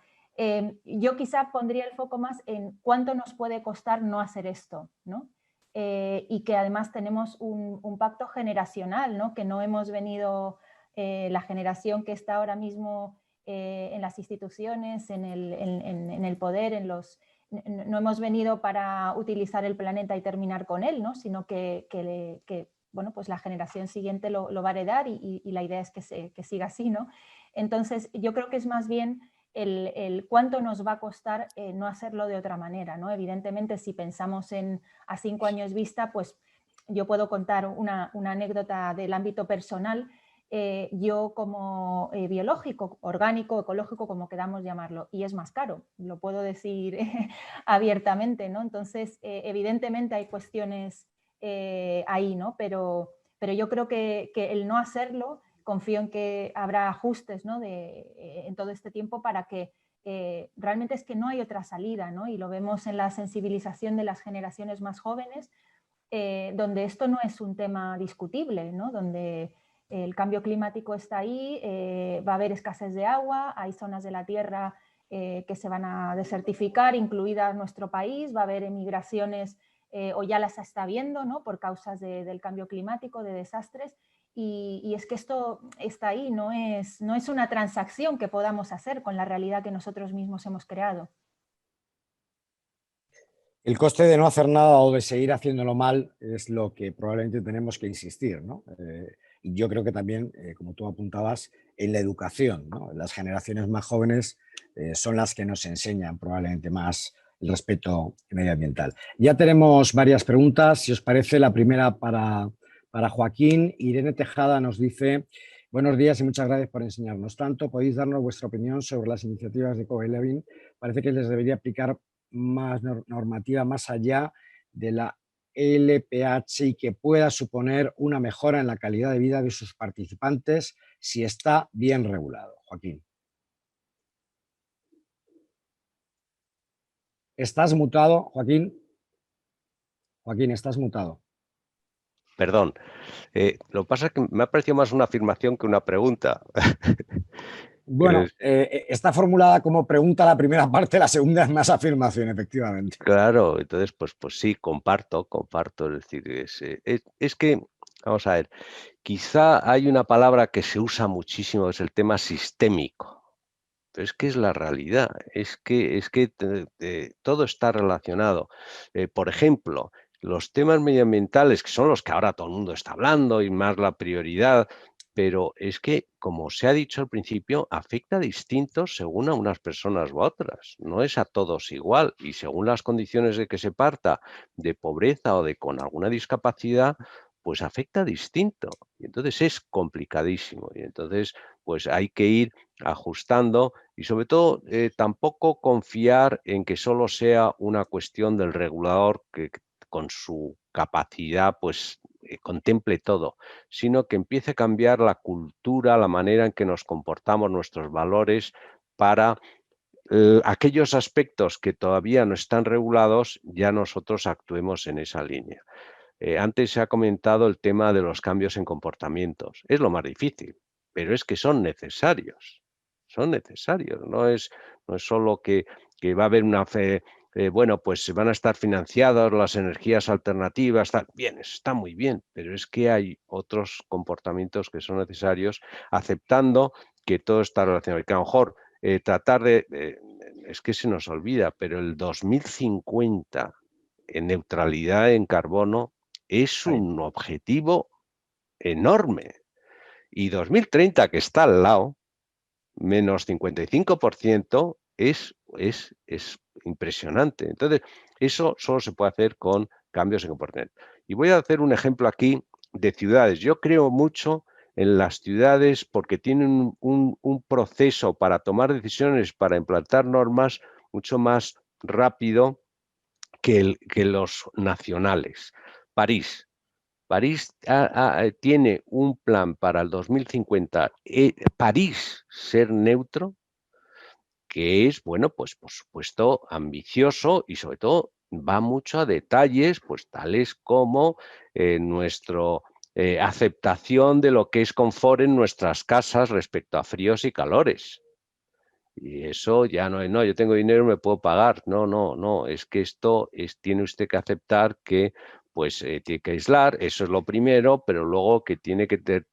Speaker 5: Yo quizá pondría el foco más en cuánto nos puede costar no hacer esto, ¿no? Y que además tenemos un pacto generacional, ¿no?, que no hemos venido, la generación que está ahora mismo en las instituciones, en el poder, no hemos venido para utilizar el planeta y terminar con él, ¿no?, sino que bueno, pues la generación siguiente lo va a heredar y la idea es que siga así, ¿no? Entonces, yo creo que es más bien el cuánto nos va a costar no hacerlo de otra manera, ¿no? Evidentemente, si pensamos a 5 años vista, pues yo puedo contar una anécdota del ámbito personal. Yo como biológico, orgánico, ecológico, como queramos llamarlo, y es más caro, lo puedo decir abiertamente, ¿no? Entonces, evidentemente hay cuestiones ahí, ¿no? Pero yo creo que el no hacerlo confío en que habrá ajustes, ¿no? En todo este tiempo para que realmente es que no hay otra salida, ¿no? Y lo vemos en la sensibilización de las generaciones más jóvenes, donde esto no es un tema discutible, ¿no? Donde el cambio climático está ahí, va a haber escasez de agua, hay zonas de la Tierra que se van a desertificar, incluida nuestro país, va a haber emigraciones, o ya las está viendo, ¿no? Por causas del cambio climático, de desastres, y es que esto está ahí, no es una transacción que podamos hacer con la realidad que nosotros mismos hemos creado.
Speaker 1: El coste de no hacer nada o de seguir haciéndolo mal es lo que probablemente tenemos que insistir, ¿no? Y yo creo que también, como tú apuntabas, en la educación, ¿no? Las generaciones más jóvenes son las que nos enseñan probablemente más el respeto medioambiental. Ya tenemos varias preguntas. Si os parece, la primera para Joaquín. Irene Tejada nos dice: buenos días y muchas gracias por enseñarnos tanto. ¿Podéis darnos vuestra opinión sobre las iniciativas de Co-11? Parece que les debería aplicar más normativa más allá de la LPH y que pueda suponer una mejora en la calidad de vida de sus participantes si está bien regulado. Joaquín. ¿Estás mutado, Joaquín? Joaquín, estás mutado.
Speaker 3: Perdón. Lo que pasa es que me ha parecido más una afirmación que una pregunta.
Speaker 1: Bueno, está formulada como pregunta la primera parte, la segunda es más afirmación, efectivamente.
Speaker 3: Claro, entonces, pues sí, comparto. Es decir, es que, vamos a ver, quizá hay una palabra que se usa muchísimo, es el tema sistémico. Pero es que es la realidad, es que todo está relacionado. Por ejemplo, los temas medioambientales, que son los que ahora todo el mundo está hablando y más la prioridad, pero es que, como se ha dicho al principio, afecta a distintos según a unas personas u otras. No es a todos igual y según las condiciones de que se parta, de pobreza o de con alguna discapacidad, pues afecta distinto. Y entonces es complicadísimo. Y entonces, pues hay que ir ajustando y sobre todo tampoco confiar en que solo sea una cuestión del regulador que con su capacidad pues contemple todo, sino que empiece a cambiar la cultura, la manera en que nos comportamos, nuestros valores para aquellos aspectos que todavía no están regulados, ya nosotros actuemos en esa línea. Antes se ha comentado el tema de los cambios en comportamientos. Es lo más difícil, pero es que son necesarios. Son necesarios. No es solo que va a haber una fe, bueno, pues van a estar financiadas las energías alternativas. Bien, eso está muy bien, pero es que hay otros comportamientos que son necesarios, aceptando que todo está relacionado. Y que a lo mejor tratar es que se nos olvida, pero el 2050 en neutralidad en carbono es un objetivo enorme. Y 2030, que está al lado, menos 55%, es impresionante. Entonces, eso solo se puede hacer con cambios en comportamiento. Y voy a hacer un ejemplo aquí de ciudades. Yo creo mucho en las ciudades porque tienen un proceso para tomar decisiones, para implantar normas mucho más rápido que los nacionales. París tiene un plan para el 2050, París ser neutro, que es, bueno, pues por supuesto ambicioso y sobre todo va mucho a detalles, pues tales como nuestra aceptación de lo que es confort en nuestras casas respecto a fríos y calores. Y eso ya no es, no, yo tengo dinero, me puedo pagar. No, es que esto tiene usted que aceptar que pues tiene que aislar, eso es lo primero, pero luego que tiene que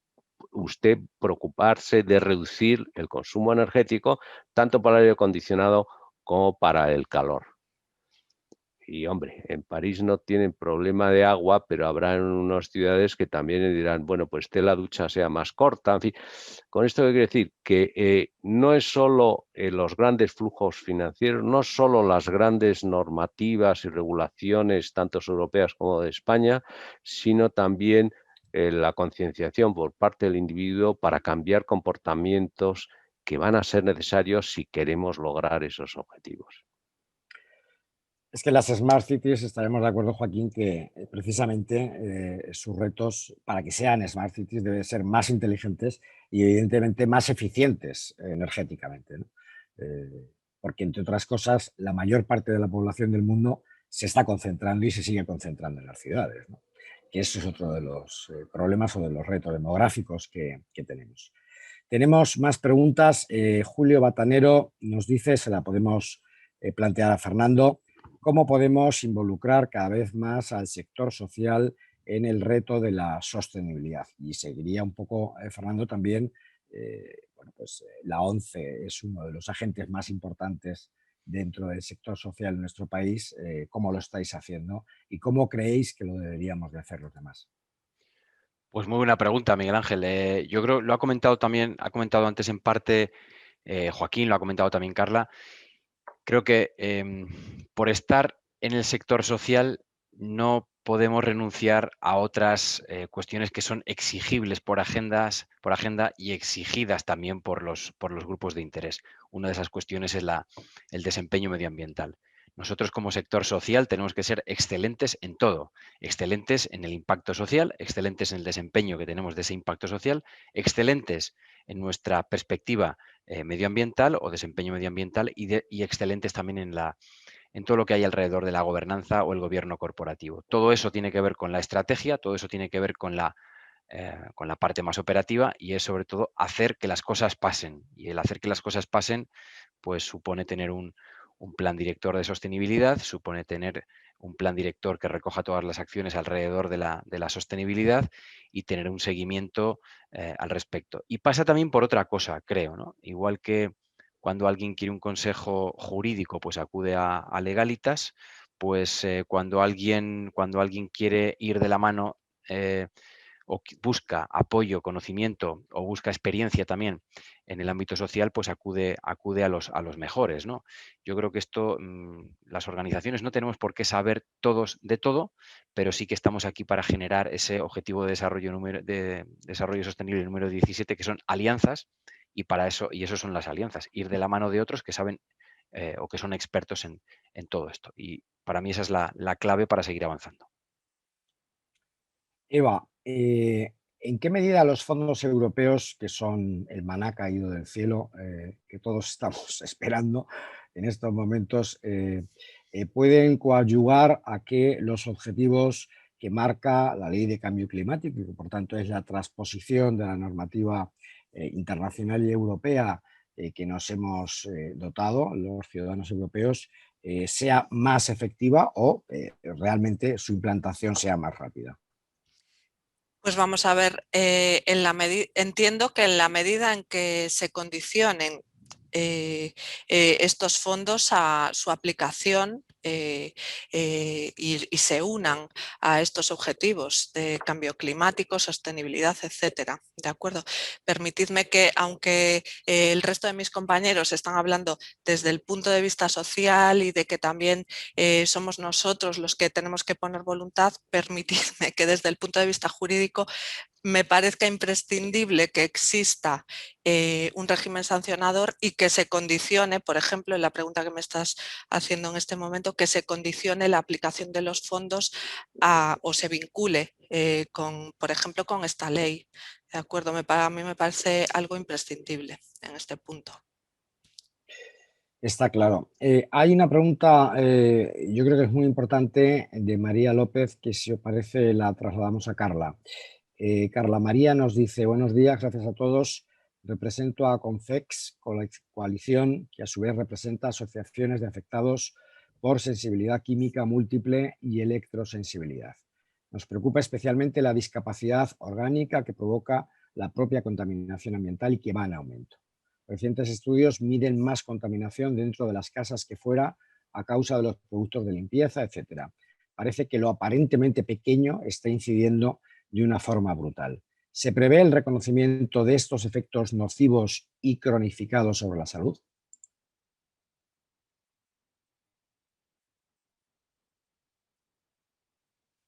Speaker 3: usted preocuparse de reducir el consumo energético, tanto para el aire acondicionado como para el calor. Y hombre, en París no tienen problema de agua, pero habrá en unas ciudades que también dirán, bueno, pues que la ducha sea más corta, en fin. Con esto quiero decir que no es solo los grandes flujos financieros, no solo las grandes normativas y regulaciones, tanto europeas como de España, sino también la concienciación por parte del individuo para cambiar comportamientos que van a ser necesarios si queremos lograr esos objetivos.
Speaker 1: Es que las Smart Cities, estaremos de acuerdo, Joaquín, que precisamente sus retos para que sean Smart Cities deben ser más inteligentes y evidentemente más eficientes energéticamente, ¿no? Porque, entre otras cosas, la mayor parte de la población del mundo se está concentrando y se sigue concentrando en las ciudades, ¿no? Que eso es otro de los problemas o de los retos demográficos que tenemos. Tenemos más preguntas. Julio Batanero nos dice, se la podemos plantear a Fernando, ¿cómo podemos involucrar cada vez más al sector social en el reto de la sostenibilidad? Y seguiría un poco, Fernando, también, bueno, pues la ONCE es uno de los agentes más importantes dentro del sector social en nuestro país. ¿Cómo lo estáis haciendo y cómo creéis que lo deberíamos de hacer los demás?
Speaker 2: Pues muy buena pregunta, Miguel Ángel. Yo creo, lo ha comentado también, ha comentado antes en parte Joaquín, lo ha comentado también Carla. Creo que por estar en el sector social no podemos renunciar a otras cuestiones que son exigibles por agenda y exigidas también por los grupos de interés. Una de esas cuestiones es el desempeño medioambiental. Nosotros como sector social tenemos que ser excelentes en todo, excelentes en el impacto social, excelentes en el desempeño que tenemos de ese impacto social, excelentes en nuestra perspectiva medioambiental o desempeño medioambiental y excelentes también en todo lo que hay alrededor de la gobernanza o el gobierno corporativo. Todo eso tiene que ver con la estrategia, todo eso tiene que ver con la parte más operativa y es sobre todo hacer que las cosas pasen. Y el hacer que las cosas pasen pues supone tener un plan director de sostenibilidad, supone tener un plan director que recoja todas las acciones alrededor de la sostenibilidad y tener un seguimiento al respecto. Y pasa también por otra cosa, creo, ¿no? Igual que cuando alguien quiere un consejo jurídico, pues acude a Legalitas, pues cuando alguien quiere ir de la mano o busca apoyo, conocimiento o busca experiencia también en el ámbito social, pues acude a los mejores, ¿no? Yo creo que esto, las organizaciones no tenemos por qué saber todos de todo, pero sí que estamos aquí para generar ese objetivo de desarrollo sostenible número 17, que son alianzas, y para eso, y eso son las alianzas, ir de la mano de otros que saben o que son expertos en todo esto. Y para mí esa es la clave para seguir avanzando.
Speaker 1: Eva, ¿en qué medida los fondos europeos, que son el maná caído del cielo, que todos estamos esperando en estos momentos, pueden coadyuvar a que los objetivos que marca la Ley de Cambio Climático, y que por tanto es la transposición de la normativa internacional y europea que nos hemos dotado los ciudadanos europeos, sea más efectiva o realmente su implantación sea más rápida?
Speaker 4: Pues vamos a ver, entiendo que en la medida en que se condicionen estos fondos a su aplicación y se unan a estos objetivos de cambio climático, sostenibilidad, etcétera. ¿De acuerdo? Permitidme que, aunque el resto de mis compañeros están hablando desde el punto de vista social y de que también somos nosotros los que tenemos que poner voluntad, permitidme que desde el punto de vista jurídico me parezca imprescindible que exista un régimen sancionador y que se condicione, por ejemplo, en la pregunta que me estás haciendo en este momento, que se condicione la aplicación de los fondos o se vincule, por ejemplo, con esta ley. ¿De acuerdo? A mí me parece algo imprescindible en este punto.
Speaker 1: Está claro. Hay una pregunta, yo creo que es muy importante, de María López, que si os parece la trasladamos a Carla. Carla María nos dice, buenos días, gracias a todos. Represento a Confex, coalición que a su vez representa asociaciones de afectados por sensibilidad química múltiple y electrosensibilidad. Nos preocupa especialmente la discapacidad orgánica que provoca la propia contaminación ambiental y que va en aumento. Recientes estudios miden más contaminación dentro de las casas que fuera a causa de los productos de limpieza, etc. Parece que lo aparentemente pequeño está incidiendo de una forma brutal. ¿Se prevé el reconocimiento de estos efectos nocivos y cronificados sobre la salud?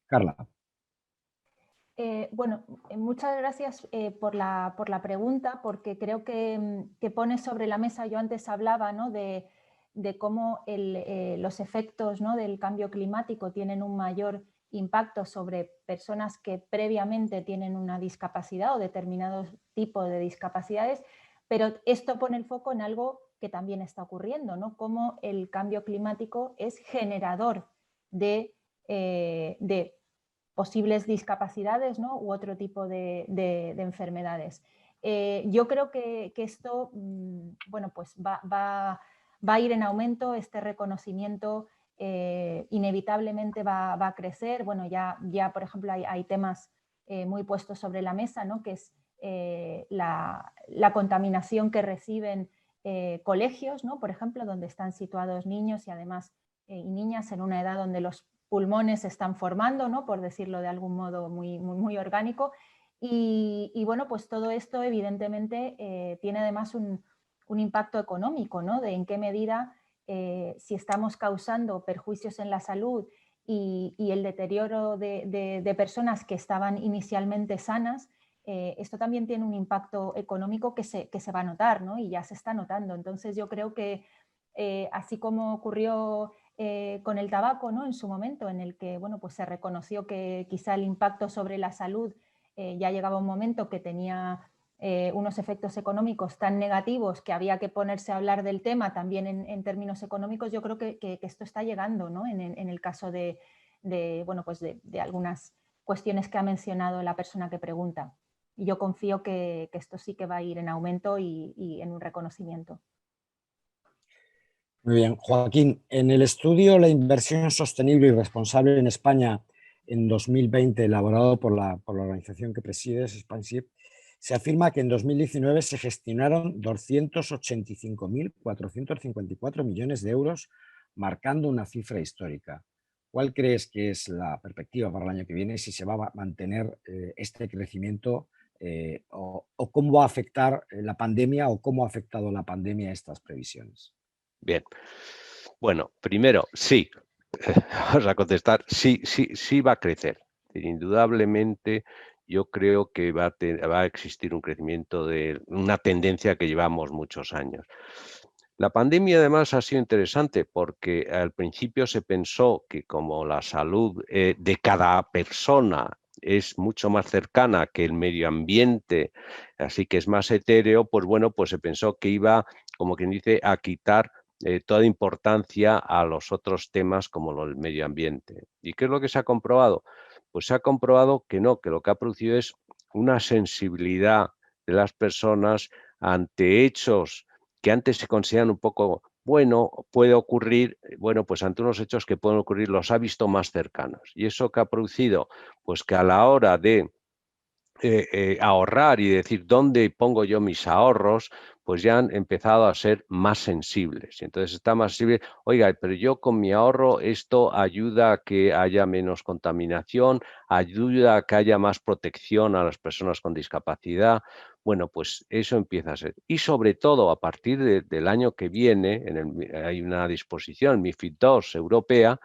Speaker 1: Carla.
Speaker 5: Bueno, muchas gracias por la pregunta, porque creo que pone sobre la mesa, yo antes hablaba, ¿no?, de de cómo los efectos, ¿no?, del cambio climático tienen un mayor impacto sobre personas que previamente tienen una discapacidad o determinado tipo de discapacidades, pero esto pone el foco en algo que también está ocurriendo, ¿no? Cómo el cambio climático es generador de posibles discapacidades, ¿no?, u otro tipo de enfermedades. Yo creo que esto, bueno, pues va a ir en aumento, este reconocimiento inevitablemente va a crecer. Bueno, ya por ejemplo, hay temas muy puestos sobre la mesa, ¿no?, que es la contaminación que reciben colegios, ¿no?, por ejemplo, donde están situados niños y además y niñas en una edad donde los pulmones se están formando, ¿no?, por decirlo de algún modo muy orgánico. Y bueno, pues todo esto evidentemente tiene además un impacto económico, ¿no?, de en qué medida si estamos causando perjuicios en la salud y el deterioro de personas que estaban inicialmente sanas, esto también tiene un impacto económico que se va a notar, ¿no?, y ya se está notando. Entonces yo creo que así como ocurrió con el tabaco, ¿no?, en su momento, en el que, bueno, pues se reconoció que quizá el impacto sobre la salud ya llegaba un momento que tenía unos efectos económicos tan negativos que había que ponerse a hablar del tema también en términos económicos. Yo creo que esto está llegando, ¿no?, en el caso bueno, pues de algunas cuestiones que ha mencionado la persona que pregunta. Y yo confío que esto sí que va a ir en aumento y en un reconocimiento.
Speaker 1: Muy bien. Joaquín, en el estudio La inversión sostenible y responsable en España en 2020, elaborado por la organización que presides, Expansive, se afirma que en 2019 se gestionaron 285.454 millones de euros, marcando una cifra histórica. ¿Cuál crees que es la perspectiva para el año que viene, si se va a mantener este crecimiento o cómo va a afectar la pandemia o cómo ha afectado la pandemia a estas previsiones?
Speaker 3: Bien. Bueno, primero, sí. Vamos a contestar, sí va a crecer. Indudablemente, yo creo que va a existir un crecimiento de una tendencia que llevamos muchos años. La pandemia, además, ha sido interesante porque al principio se pensó que como la salud de cada persona es mucho más cercana que el medio ambiente, así que es más etéreo, pues bueno, pues se pensó que iba, como quien dice, a quitar toda importancia a los otros temas como el medio ambiente. ¿Y qué es lo que se ha comprobado? Pues se ha comprobado que no, que lo que ha producido es una sensibilidad de las personas ante hechos que antes se consideran un poco, bueno, puede ocurrir, bueno, pues ante unos hechos que pueden ocurrir los ha visto más cercanos. ¿Y eso qué ha producido? Pues que a la hora de ahorrar y decir dónde pongo yo mis ahorros, pues ya han empezado a ser más sensibles. Y entonces está más sensible, oiga, pero yo con mi ahorro esto ayuda a que haya menos contaminación, ayuda a que haya más protección a las personas con discapacidad. Bueno, pues eso empieza a ser. Y sobre todo a partir del año que viene, hay una disposición MiFID II europea,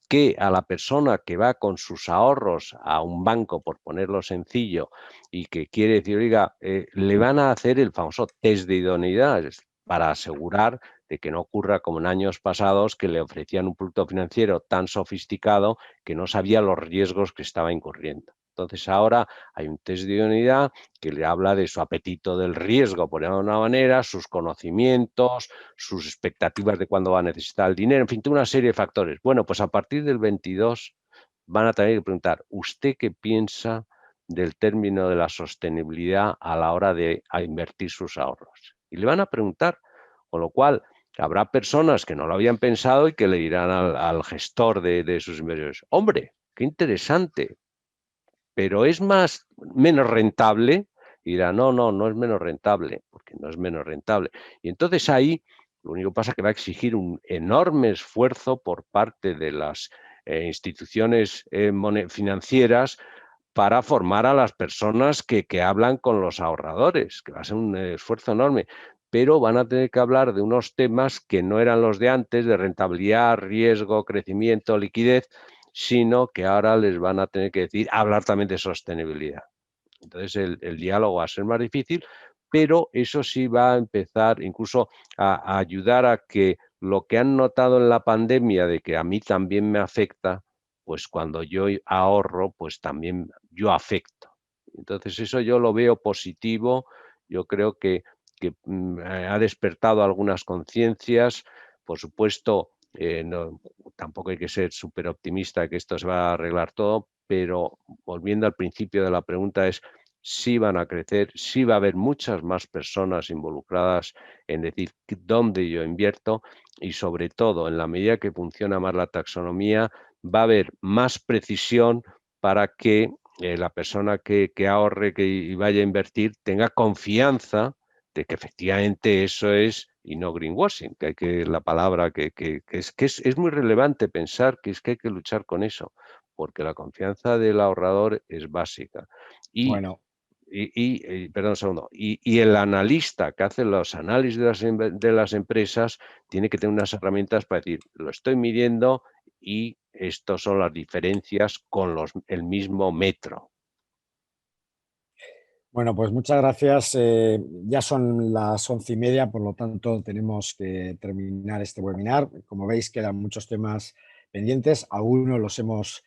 Speaker 3: que a la persona que va con sus ahorros a un banco, por ponerlo sencillo, y que quiere decir, oiga, le van a hacer el famoso test de idoneidad para asegurar de que no ocurra como en años pasados que le ofrecían un producto financiero tan sofisticado que no sabía los riesgos que estaba incurriendo. Entonces ahora hay un test de idoneidad que le habla de su apetito del riesgo, por llamarlo de una manera, sus conocimientos, sus expectativas de cuándo va a necesitar el dinero, en fin, toda una serie de factores. Bueno, pues a partir del 22 van a tener que preguntar, ¿usted qué piensa del término de la sostenibilidad a la hora de invertir sus ahorros? Y le van a preguntar, con lo cual habrá personas que no lo habían pensado y que le dirán al gestor de sus inversiones, hombre, qué interesante, pero es menos rentable. Y dirá, no es menos rentable, porque no es menos rentable. Y entonces ahí lo único que pasa es que va a exigir un enorme esfuerzo por parte de las instituciones financieras para formar a las personas que hablan con los ahorradores, que va a ser un esfuerzo enorme, pero van a tener que hablar de unos temas que no eran los de antes, de rentabilidad, riesgo, crecimiento, liquidez, sino que ahora les van a tener que hablar también de sostenibilidad. Entonces el diálogo va a ser más difícil, pero eso sí va a empezar incluso a ayudar a que lo que han notado en la pandemia de que a mí también me afecta, pues cuando yo ahorro, pues también yo afecto. Entonces eso yo lo veo positivo, yo creo que ha despertado algunas conciencias, por supuesto, tampoco hay que ser súper optimista que esto se va a arreglar todo, pero volviendo al principio de la pregunta es, sí van a crecer, sí va a haber muchas más personas involucradas en decir dónde yo invierto y sobre todo en la medida que funciona más la taxonomía va a haber más precisión para que la persona que ahorre y vaya a invertir tenga confianza de que efectivamente eso es y no greenwashing, que la palabra que es muy relevante pensar que es que hay que luchar con eso, porque la confianza del ahorrador es básica.
Speaker 1: Bueno,
Speaker 3: Perdón un segundo, y el analista que hace los análisis de las empresas tiene que tener unas herramientas para decir, lo estoy midiendo y estas son las diferencias con el mismo metro.
Speaker 1: bueno, pues muchas gracias. Ya son las 11:30, por lo tanto tenemos que terminar este webinar. Como veis, quedan muchos temas pendientes. Aún no los hemos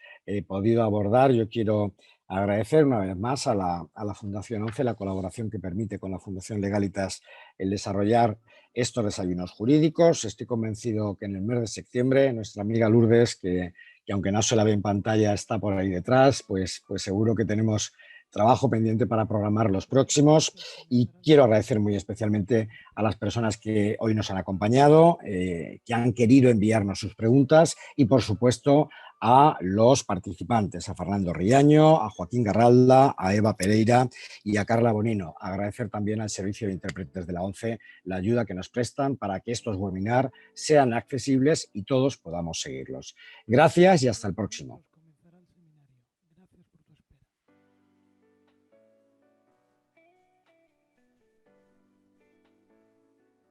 Speaker 1: podido abordar. Yo quiero agradecer una vez más a la Fundación ONCE la colaboración que permite con la Fundación Legalitas el desarrollar estos desayunos jurídicos. Estoy convencido que en el mes de septiembre nuestra amiga Lourdes, que aunque no se la ve en pantalla, está por ahí detrás, pues seguro que tenemos trabajo pendiente para programar los próximos, y quiero agradecer muy especialmente a las personas que hoy nos han acompañado, que han querido enviarnos sus preguntas, y por supuesto a los participantes, a Fernando Riaño, a Joaquín Garralda, a Eva Pereira y a Carla Bonino. Agradecer también al Servicio de Intérpretes de la ONCE la ayuda que nos prestan para que estos webinars sean accesibles y todos podamos seguirlos. Gracias y hasta el próximo.